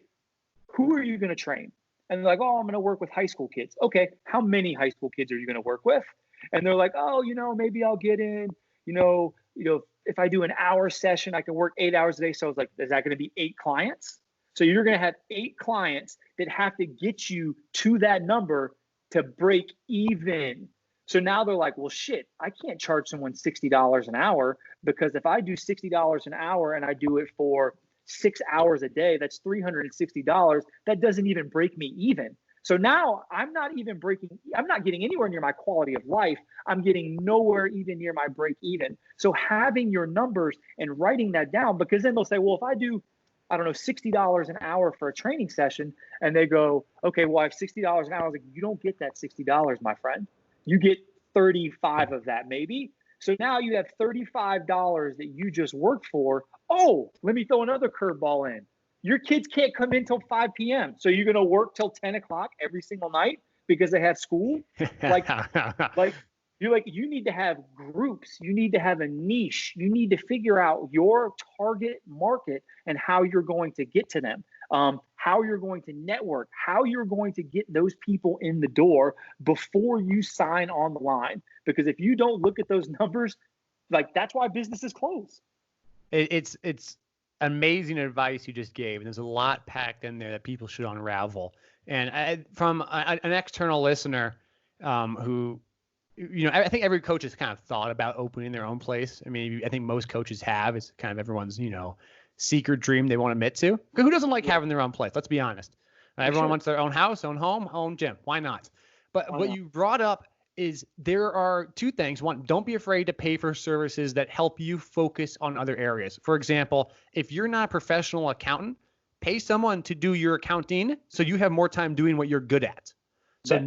S2: who are you going to train? And they're like, oh, I'm going to work with high school kids. Okay, how many high school kids are you going to work with? And they're like, oh, maybe I'll get in, if I do an hour session, I can work 8 hours a day. So I was like, is that going to be 8 clients? So you're going to have 8 clients that have to get you to that number to break even. So now they're like, well, shit, I can't charge someone $60 an hour, because if I do $60 an hour and I do it for 6 hours a day, that's $360. That doesn't even break me even. So now I'm not getting anywhere near my quality of life. I'm getting nowhere even near my break even. So having your numbers and writing that down, because then they'll say, well, if I do, I don't know, $60 an hour for a training session, and they go, okay, well, I have $60 an hour. I was like, you don't get that $60, my friend. You get 35 of that maybe. So now you have $35 that you just worked for. Oh, let me throw another curveball in. Your kids can't come in till 5 p.m. So you're going to work till 10 o'clock every single night because they have school? You need to have groups. You need to have a niche. You need to figure out your target market and how you're going to get to them, how you're going to network, how you're going to get those people in the door before you sign on the line. Because if you don't look at those numbers, that's why businesses close.
S1: It's amazing advice you just gave, and there's a lot packed in there that people should unravel. And from an external listener who, I think every coach has kind of thought about opening their own place. I mean, I think most coaches have. It's kind of everyone's, secret dream they want to admit to. Who doesn't like having their own place? Let's be honest. Everyone wants their own house, own home, own gym. Why not? But what you brought up is there are 2 things. One, don't be afraid to pay for services that help you focus on other areas. For example, if you're not a professional accountant, pay someone to do your accounting so you have more time doing what you're good at. So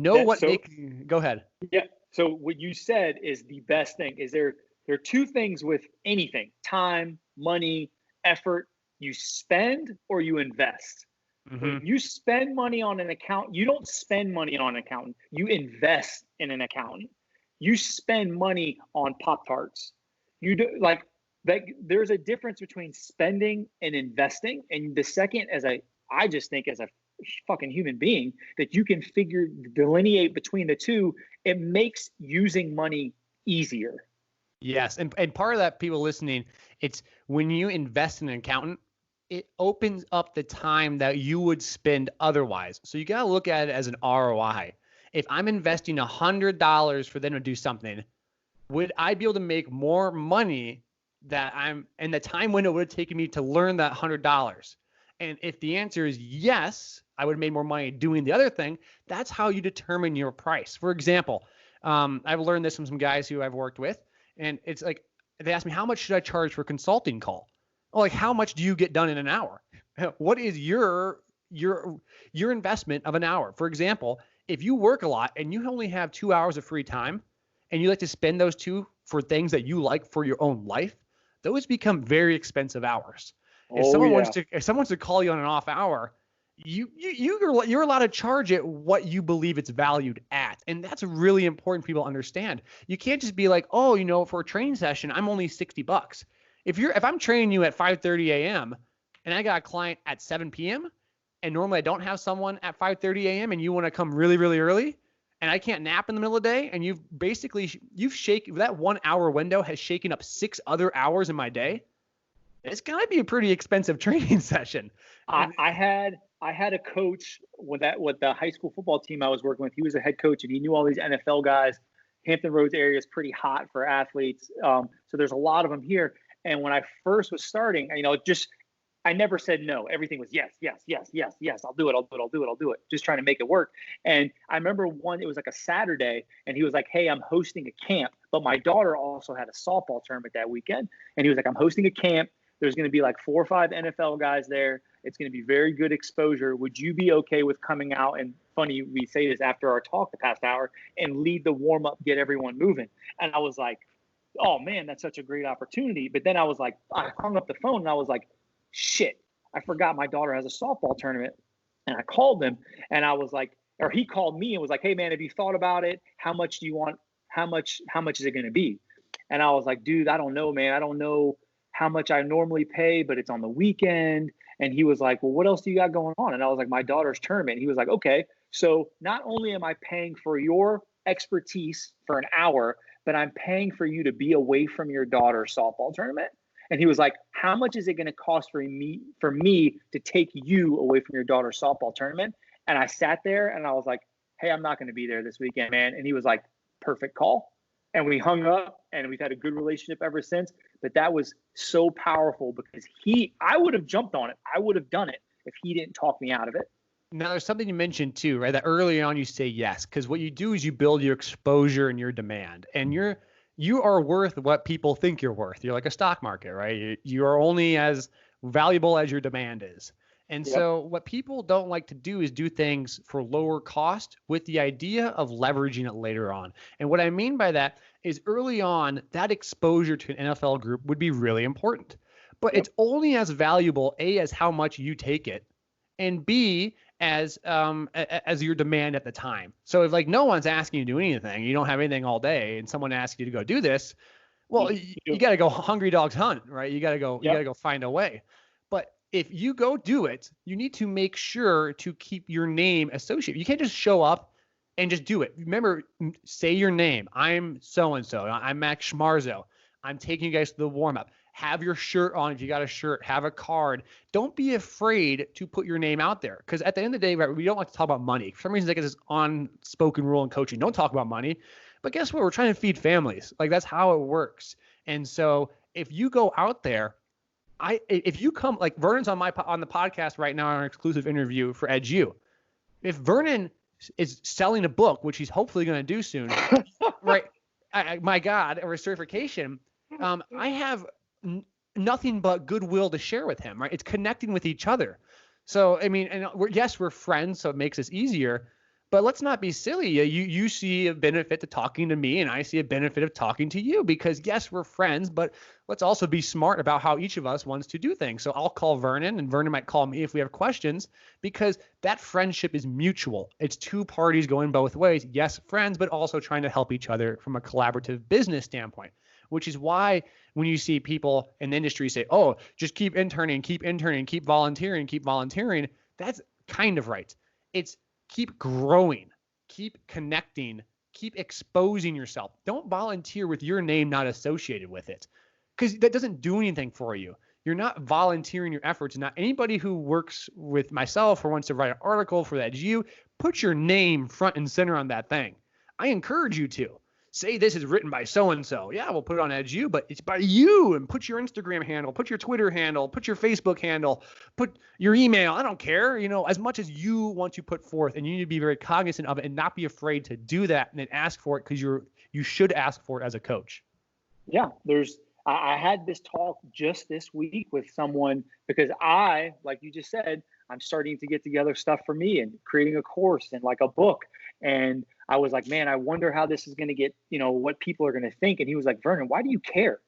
S1: go ahead.
S2: Yeah. So what you said is the best thing. Is there are 2 things with anything: time, money, effort. You spend or you invest. Mm-hmm. You spend money on an account. You don't spend money on an accountant. You invest in an accountant. You spend money on Pop-Tarts. You do there's a difference between spending and investing. And the second, I just think as a fucking human being, that you can delineate between the two, it makes using money easier.
S1: Yes. And part of that, people listening, it's when you invest in an accountant, it opens up the time that you would spend otherwise. So you got to look at it as an ROI. If I'm investing $100 for them to do something, would I be able to make more money and the time window would have taken me to learn that $100? And if the answer is yes, I would have made more money doing the other thing. That's how you determine your price. For example, I've learned this from some guys who I've worked with, and it's like, they ask me, how much should I charge for a consulting call? like how much do you get done in an hour? What is your investment of an hour? For example, if you work a lot and you only have 2 hours of free time and you like to spend those two for things that you like for your own life, those become very expensive hours. If
S2: Oh
S1: someone
S2: yeah.
S1: wants to call you on an off hour, you're allowed to charge it what you believe it's valued at. And that's really important for people to understand. You can't just be like, oh, for a training session, I'm only $60. If I'm training you at 5:30 a.m. and I got a client at 7 p.m. and normally I don't have someone at 5:30 a.m. and you want to come really, really early and I can't nap in the middle of the day, and that 1 hour window has shaken up 6 other hours in my day, it's gonna be a pretty expensive training session.
S2: I had a coach with the high school football team I was working with. He was a head coach and he knew all these NFL guys. Hampton Roads area is pretty hot for athletes, so there's a lot of them here. And when I first was starting, I never said no. Everything was yes, yes, yes, yes, yes. I'll do it. Just trying to make it work. And I remember it was like a Saturday, and he was like, hey, I'm hosting a camp. But my daughter also had a softball tournament that weekend. And he was like, I'm hosting a camp. There's going to be like 4 or 5 NFL guys there. It's going to be very good exposure. Would you be okay with coming out? And funny, we say this after our talk the past hour, and lead the warm up, get everyone moving. And I was like, oh man, that's such a great opportunity. But then I was like, I hung up the phone and I was like, shit, I forgot my daughter has a softball tournament. And I called him and I was like, or he called me and was like, hey man, have you thought about it? How much do you want? How much is it going to be? And I was like, dude, I don't know, man. I don't know how much I normally pay, but it's on the weekend. And he was like, well, what else do you got going on? And I was like, my daughter's tournament. And he was like, okay, so not only am I paying for your expertise for an hour, but I'm paying for you to be away from your daughter's softball tournament. And he was like, how much is it going to cost for me to take you away from your daughter's softball tournament? And I sat there and I was like, hey, I'm not going to be there this weekend, man. And he was like, perfect call. And we hung up and we've had a good relationship ever since. But that was so powerful because I would have jumped on it. I would have done it if he didn't talk me out of it.
S1: Now, there's something you mentioned too, right? That early on you say yes, because what you do is you build your exposure and your demand, and you are worth what people think you're worth. You're like a stock market, right? You are only as valuable as your demand is. And so what people don't like to do is do things for lower cost with the idea of leveraging it later on. And what I mean by that is early on, that exposure to an NFL group would be really important. But it's only as valuable, A, as how much you take it, and B, as your demand at the time. So if like no one's asking you to do anything, you don't have anything all day, and someone asks you to go do this, well, you got to go hungry dogs hunt, right? You got to go, you got to go find a way. But if you go do it, you need to make sure to keep your name associated. You can't just show up and just do it. Remember, say your name. I'm so-and-so. I'm Max Schmarzo. I'm taking you guys to the warm-up. Have your shirt on if you got a shirt. Have a card. Don't be afraid to put your name out there, because at the end of the day, right, we don't like to talk about money. For some reason, like it's this unspoken rule in coaching. Don't talk about money. But guess what? We're trying to feed families. Like that's how it works. And so if you go out there, if you come, like Vernon's on the podcast right now on an exclusive interview for EdU. If Vernon is selling a book, which he's hopefully going to do soon, right? My God, or a certification, I have nothing but goodwill to share with him, right? It's connecting with each other. So, I mean, and we're friends, so it makes us easier. But let's not be silly. You see a benefit to talking to me, and I see a benefit of talking to you because, yes, we're friends, but let's also be smart about how each of us wants to do things. So I'll call Vernon, and Vernon might call me if we have questions, because that friendship is mutual. It's two parties going both ways. Yes, friends, but also trying to help each other from a collaborative business standpoint, which is why when you see people in the industry say, oh, just keep interning, keep volunteering, that's kind of right. It's keep growing, keep connecting, keep exposing yourself. Don't volunteer with your name not associated with it, because that doesn't do anything for you. You're not volunteering your efforts. Not anybody who works with myself or wants to write an article for that put your name front and center on that thing. I encourage you to. Say this is written by so-and-so. Yeah, we'll put it on EdU, but it's by you, and put your Instagram handle, put your Twitter handle, put your Facebook handle, put your email. I don't care, as much as you want to put forth, and you need to be very cognizant of it and not be afraid to do that and then ask for it, because you should ask for it as a coach.
S2: Yeah, I had this talk just this week with someone because I, like you just said, I'm starting to get together stuff for me and creating a course and like a book. And I was like, man, I wonder how this is going to get, what people are going to think. And he was like, Vernon, why do you care?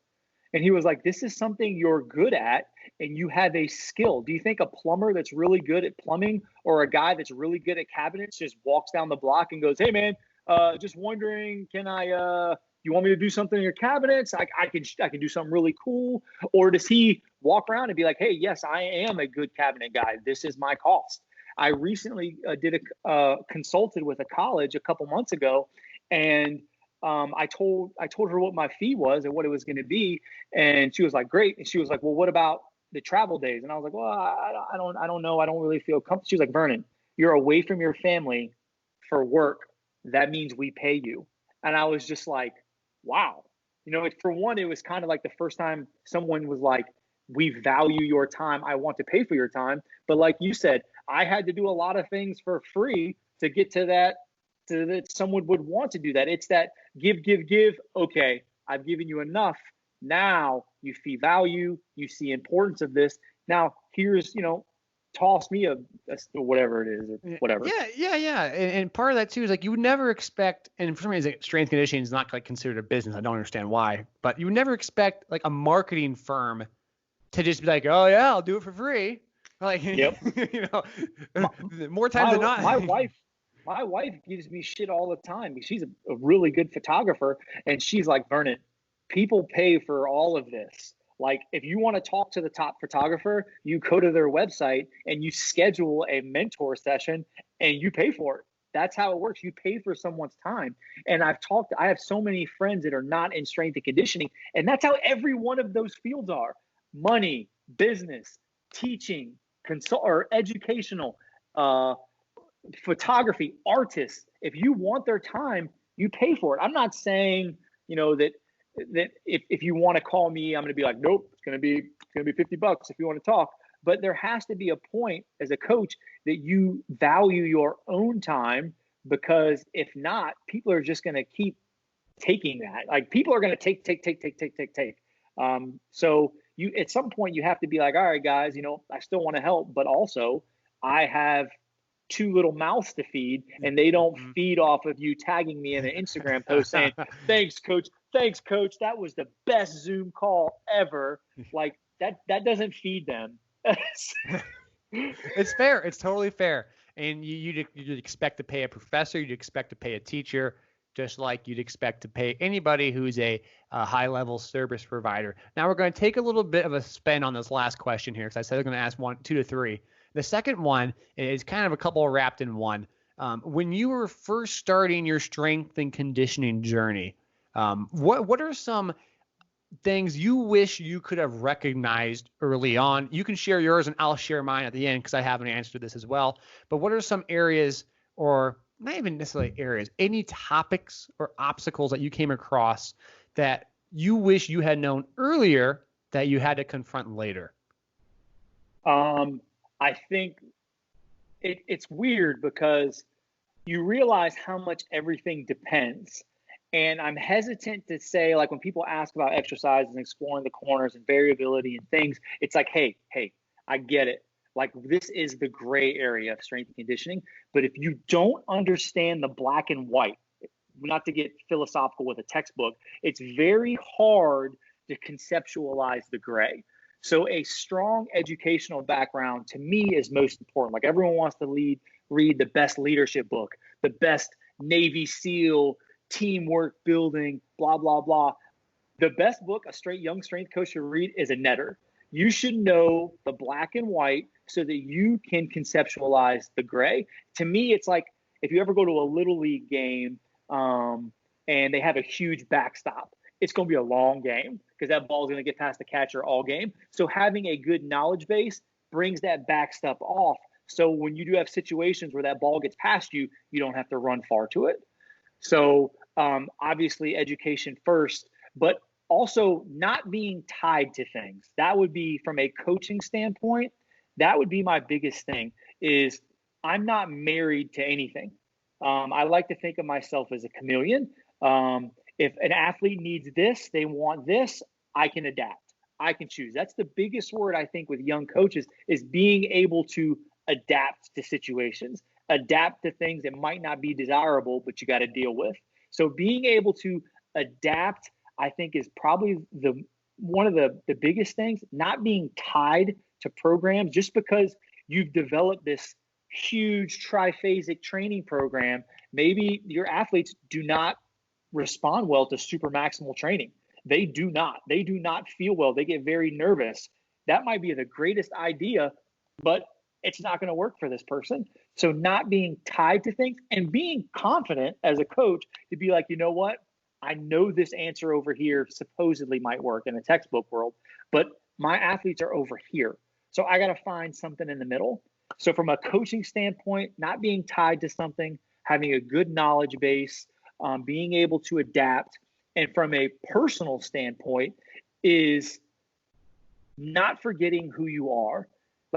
S2: And he was like, this is something you're good at and you have a skill. Do you think a plumber that's really good at plumbing or a guy that's really good at cabinets just walks down the block and goes, hey, man, just wondering, you want me to do something in your cabinets? I can do something really cool. Or does he walk around and be like, hey, yes, I am a good cabinet guy. This is my cost. I recently consulted with a college a couple months ago, and I told her what my fee was and what it was going to be, and she was like, "Great." And she was like, "Well, what about the travel days?" And I was like, "Well, I don't know. I don't really feel comfortable." She was like, "Vernon, you're away from your family for work. That means we pay you." And I was just like, "Wow." For one, it was kind of like the first time someone was like, "We value your time. I want to pay for your time." But like you said, I had to do a lot of things for free to get to that. So that someone would want to do that. It's that give. Okay, I've given you enough. Now you see value. You see importance of this. Now here's, toss me a whatever it is, or whatever.
S1: Yeah. And part of that too is like you would never expect, and for some reason, strength conditioning is not like considered a business. I don't understand why, but you would never expect like a marketing firm to just be like, oh yeah, I'll do it for free. Like,
S2: yep.
S1: More times than not.
S2: My wife gives me shit all the time. She's a really good photographer, and she's like, Vernon, people pay for all of this. Like, if you want to talk to the top photographer, you go to their website and you schedule a mentor session and you pay for it. That's how it works. You pay for someone's time. And I have so many friends that are not in strength and conditioning, and that's how every one of those fields are: money, business, teaching, or educational, photography, artists. If you want their time, you pay for it. I'm not saying, that if you want to call me, I'm going to be like, nope, it's going to be $50 if you want to talk. But there has to be a point as a coach that you value your own time, because if not, people are just going to keep taking that. Like, people are going to take. So you, at some point, you have to be like, all right, guys, I still want to help, but also I have two little mouths to feed, and they don't feed off of you tagging me in an Instagram post saying, thanks coach, that was the best Zoom call ever. Like, that doesn't feed them.
S1: It's fair. It's totally fair. And you'd expect to pay a professor, you'd expect to pay a teacher, just like you'd expect to pay anybody who's a high-level service provider. Now we're going to take a little bit of a spin on this last question here, because I said I'm going to ask 2 to 3. The second one is kind of a couple wrapped in one. When you were first starting your strength and conditioning journey, what are some things you wish you could have recognized early on? You can share yours and I'll share mine at the end, because I have an answer to this as well. But what are some areas, or not even necessarily areas, any topics or obstacles that you came across that you wish you had known earlier that you had to confront later?
S2: I think it's weird because you realize how much everything depends. And I'm hesitant to say, like, when people ask about exercise and exploring the corners and variability and things, it's like, hey, I get it. Like, this is the gray area of strength and conditioning. But if you don't understand the black and white, not to get philosophical with a textbook, it's very hard to conceptualize the gray. So a strong educational background to me is most important. Like, everyone wants to read the best leadership book, the best Navy SEAL teamwork building, blah, blah, blah. The best book a young strength coach should read is a netter. You should know the black and white so that you can conceptualize the gray. To me, it's like if you ever go to a little league game and they have a huge backstop, it's going to be a long game because that ball is going to get past the catcher all game. So having a good knowledge base brings that backstop off. So when you do have situations where that ball gets past you, you don't have to run far to it. So obviously education first, but also not being tied to things. That would be, from a coaching standpoint, that would be my biggest thing, is I'm not married to anything. I like to think of myself as a chameleon. If an athlete needs this, they want this, I can adapt. I can choose. That's the biggest word I think with young coaches is being able to adapt to situations, adapt to things that might not be desirable, but you got to deal with. So being able to adapt, I think, is probably one of the biggest things, not being tied to programs just because you've developed this huge triphasic training program. Maybe your athletes do not respond well to super maximal training. They do not feel well. They get very nervous. That might be the greatest idea, but it's not going to work for this person. So not being tied to things and being confident as a coach to be like, you know what? I know this answer over here supposedly might work in a textbook world, but my athletes are over here. So I got to find something in the middle. So from a coaching standpoint, not being tied to something, having a good knowledge base, being able to adapt. And from a personal standpoint is not forgetting who you are.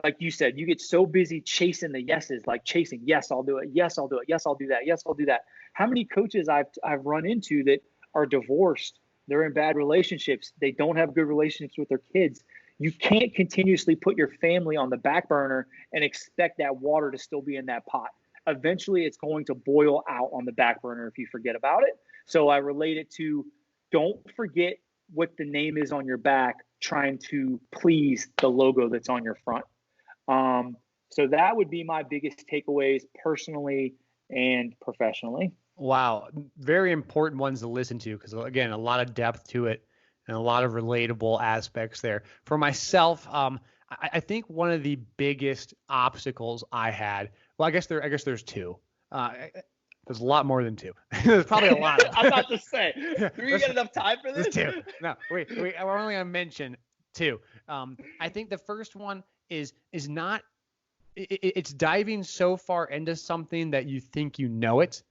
S2: Like you said, you get so busy chasing the yeses, like chasing, yes, I'll do it. Yes, I'll do it. Yes, I'll do that. Yes, I'll do that. How many coaches I've run into that are divorced, they're in bad relationships, they don't have good relationships with their kids. You can't continuously put your family on the back burner and expect that water to still be in that pot. Eventually, it's going to boil out on the back burner if you forget about it. So I relate it to don't forget what the name is on your back, trying to please the logo that's on your front. So that would be my biggest takeaways personally and professionally.
S1: Wow. Very important ones to listen to because, again, a lot of depth to it and a lot of relatable aspects there. For myself, I think one of the biggest obstacles I had, well, I guess there's two. There's a lot more than two. There's probably a lot.
S2: I'm about to say, do we get enough time for this?
S1: There's two. No, wait. We're only going to mention two. I think the first one is not. It's diving so far into something that you think you know it,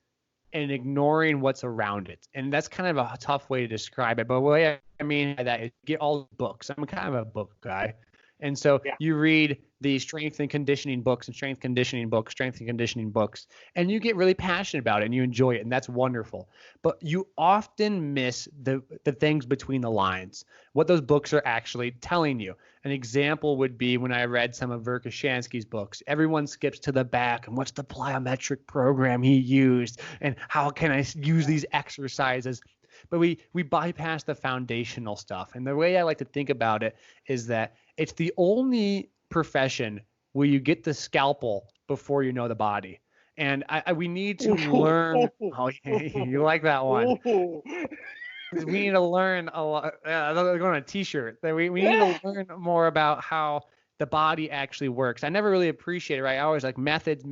S1: and ignoring what's around it. And that's kind of a tough way to describe it. But the way I mean by that is get all the books. I'm kind of a book guy. And so you read the strength and conditioning books and strength and conditioning books, and you get really passionate about it and you enjoy it. And that's wonderful. But you often miss the things between the lines, what those books are actually telling you. An example would be when I read some of Verkhoshansky's books. Everyone skips to the back and what's the plyometric program he used and how can I use these exercises? But we bypass the foundational stuff. And the way I like to think about it is that it's the only profession where you get the scalpel before you know the body. And we need to learn. Oh, you like that one? We need to learn a lot. They're going on a T-shirt. We need to learn more about how the body actually works. I never really appreciate it, right? I always like methods,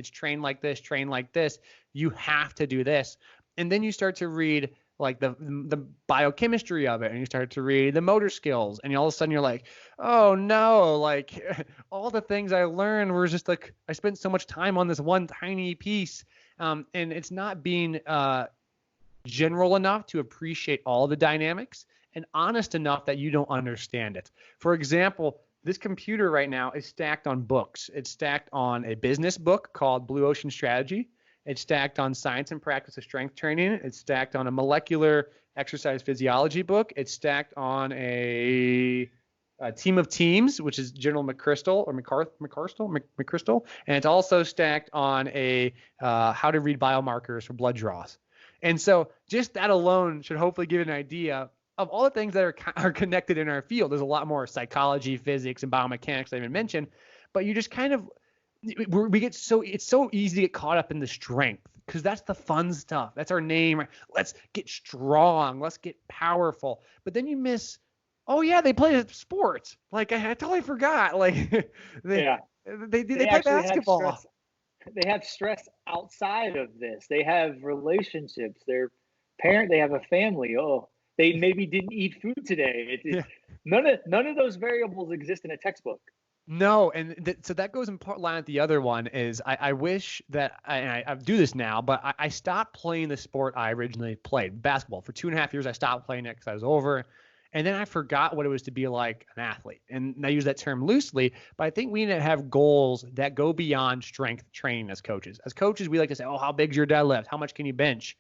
S1: train like this. You have to do this. And then you start to read like the biochemistry of it, and you start to read the motor skills, and all of a sudden you're like, oh no, like all the things I learned were just like I spent so much time on this one tiny piece, and it's not being general enough to appreciate all the dynamics and honest enough that you don't understand it. For example, this computer right now is stacked on books. It's stacked on a business book called Blue Ocean Strategy. It's stacked on Science and Practice of Strength Training. It's stacked on a molecular exercise physiology book. It's stacked on a Team of Teams, which is General McChrystal or McChrystal. And it's also stacked on a how to read biomarkers for blood draws. And so just that alone should hopefully give an idea of all the things that are connected in our field. There's a lot more psychology, physics, and biomechanics I even mentioned, but you just kind of it's so easy to get caught up in the strength because that's the fun stuff. That's our name. Let's get strong. Let's get powerful. But then you miss, oh yeah, they play sports. Like I totally forgot. Like they play basketball.
S2: They have stress outside of this. They have relationships. They're parent. They have a family. Oh, they maybe didn't eat food today. None of those variables exist in a textbook.
S1: No, and so that goes in part line with the other one is I wish that I do this now, but I stopped playing the sport I originally played, basketball. For 2.5 years, I stopped playing it because I was over. And then I forgot what it was to be like an athlete. And I use that term loosely, but I think we need to have goals that go beyond strength training as coaches. As coaches, we like to say, oh, how big's your deadlift? How much can you bench?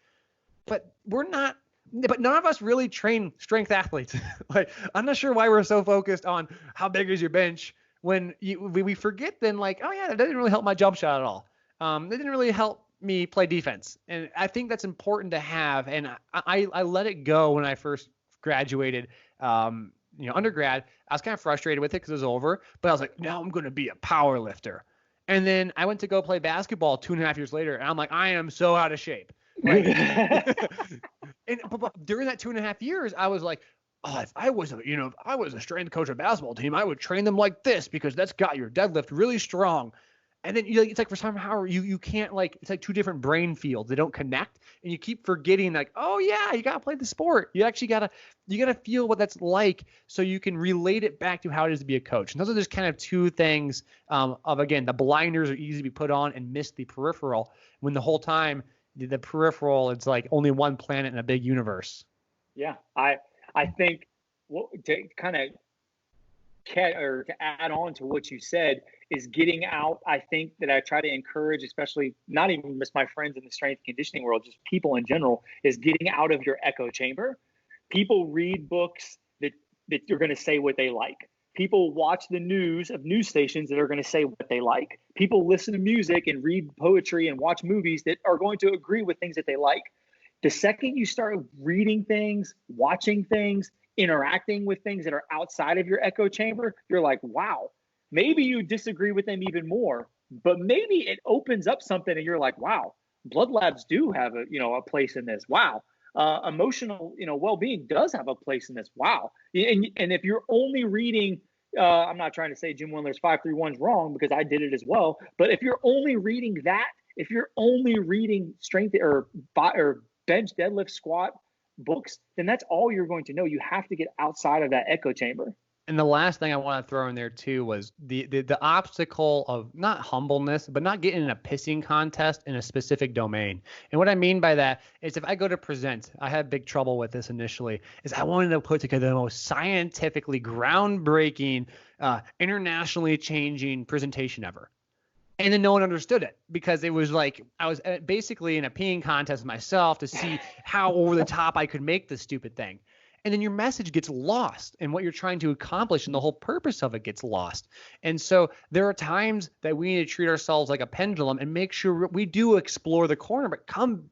S1: But we're not but none of us really train strength athletes. Like, I'm not sure why we're so focused on how big is your bench when we forget then, like, oh yeah, that didn't really help my jump shot at all. That didn't really help me play defense. And I think that's important to have. And I let it go when I first graduated, undergrad. I was kind of frustrated with it because it was over, but I was like, now I'm going to be a power lifter. And then I went to go play basketball 2.5 years later, and I'm like, I am so out of shape. Like, but during that 2.5 years, I was like, oh, if I was a strength coach of a basketball team, I would train them like this because that's got your deadlift really strong. And then it's like for somehow you can't, like, it's like two different brain fields. They don't connect, and you keep forgetting, like, oh yeah, you gotta play the sport. You actually gotta feel what that's like so you can relate it back to how it is to be a coach. And those are just kind of two things of, again, the blinders are easy to be put on and miss the peripheral, when the whole time the peripheral, it's like only one planet in a big universe.
S2: Yeah, I think to kind of to add on to what you said is getting out. I think that I try to encourage, especially not even just my friends in the strength and conditioning world, just people in general, is getting out of your echo chamber. People read books that you're going to say what they like. People watch the news of news stations that are going to say what they like. People listen to music and read poetry and watch movies that are going to agree with things that they like. The second you start reading things, watching things, interacting with things that are outside of your echo chamber, you're like, wow, maybe you disagree with them even more, but maybe it opens up something and you're like, wow, blood labs do have a place in this. Wow. Emotional, well-being does have a place in this. Wow. And if you're only reading, I'm not trying to say Jim Wendler's 531 is wrong, because I did it as well. But if you're only reading that, if you're only reading strength or bench, deadlift, squat books, then that's all you're going to know. You have to get outside of that echo chamber.
S1: And the last thing I want to throw in there too was the obstacle of not humbleness, but not getting in a pissing contest in a specific domain. And what I mean by that is, if I go to present, I had big trouble with this initially, is I wanted to put together the most scientifically groundbreaking, internationally changing presentation ever. And then no one understood it, because it was like I was basically in a peeing contest with myself to see how over the top I could make this stupid thing. And then your message gets lost, and what you're trying to accomplish and the whole purpose of it gets lost. And so there are times that we need to treat ourselves like a pendulum and make sure we do explore the corner, but come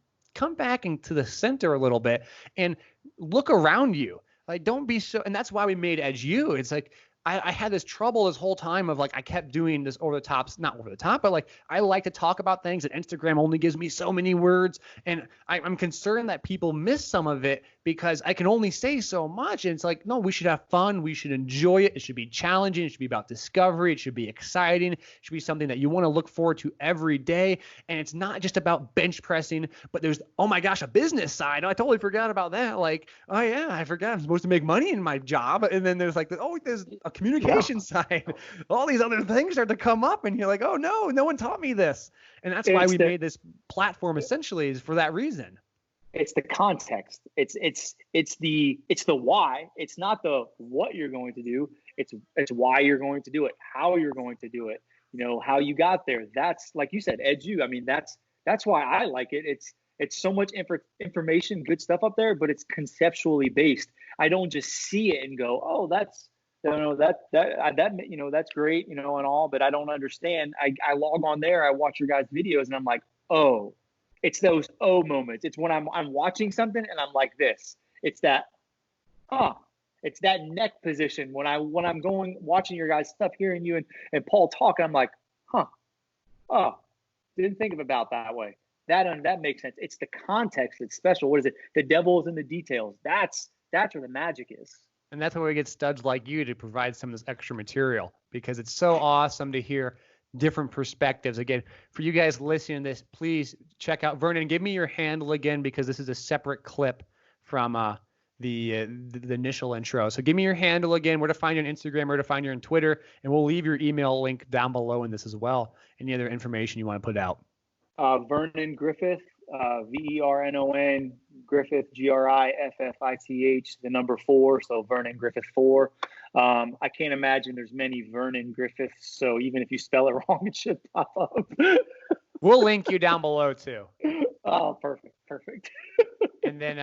S1: back into the center a little bit and look around you. Like, don't be so, and that's why we made Edge U. It's like, I had this trouble this whole time of, like, I kept doing this over the top, not over the top, but like, I like to talk about things that Instagram only gives me so many words. And I'm concerned that people miss some of it because I can only say so much. And it's like, no, we should have fun. We should enjoy it. It should be challenging. It should be about discovery. It should be exciting. It should be something that you want to look forward to every day. And it's not just about bench pressing, but there's, oh my gosh, a business side. I totally forgot about that. Like, oh yeah, I forgot I'm supposed to make money in my job. And then there's like, there's a communication side. All these other things start to come up, and you're like, oh no one taught me this. And that's why we made this platform, essentially, is for that reason.
S2: It's the context. It's the why. It's not the what you're going to do. It's why you're going to do it, how you're going to do it, how you got there. That's, like you said, Edu. I mean, that's why I like it. It's so much information, good stuff up there, but it's conceptually based. I don't just see it and go, oh, that's that's great, and all, but I don't understand. I log on there, I watch your guys' videos, and I'm like, oh, it's those moments. It's when I'm watching something and I'm like this. It's that, it's that neck position when I'm watching your guys' stuff, hearing you and Paul talk. I'm like, didn't think of about that way. That makes sense. It's the context that's special. What is it? The devil is in the details. That's where the magic is.
S1: And that's where we get studs like you to provide some of this extra material, because it's so awesome to hear different perspectives. Again, for you guys listening to this, please check out Vernon. Give me your handle again, because this is a separate clip from the initial intro. So give me your handle again, where to find you on Instagram, where to find you on Twitter, and we'll leave your email link down below in this as well. Any other information you want to put out?
S2: Vernon Griffith, Vernon Griffith, Griffith, the number 4. So Vernon Griffith 4. I can't imagine there's many Vernon Griffiths. So even if you spell it wrong, it should pop up.
S1: We'll link you down below too.
S2: Oh, perfect.
S1: And then,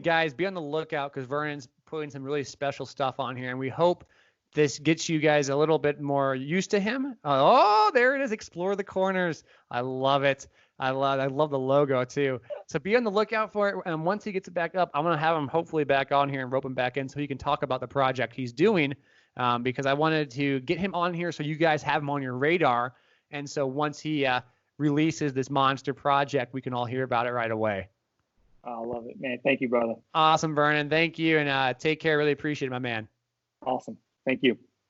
S1: guys, be on the lookout because Vernon's putting some really special stuff on here, and we hope this gets you guys a little bit more used to him. Oh, there it is. Explore the corners. I love it. I love the logo too. So be on the lookout for it. And once he gets it back up, I'm going to have him hopefully back on here and rope him back in so he can talk about the project he's doing, because I wanted to get him on here so you guys have him on your radar. And so once he releases this monster project, we can all hear about it right away.
S2: I love it, man. Thank you, brother.
S1: Awesome, Vernon. Thank you. And take care. Really appreciate it, my man.
S2: Awesome. Thank you.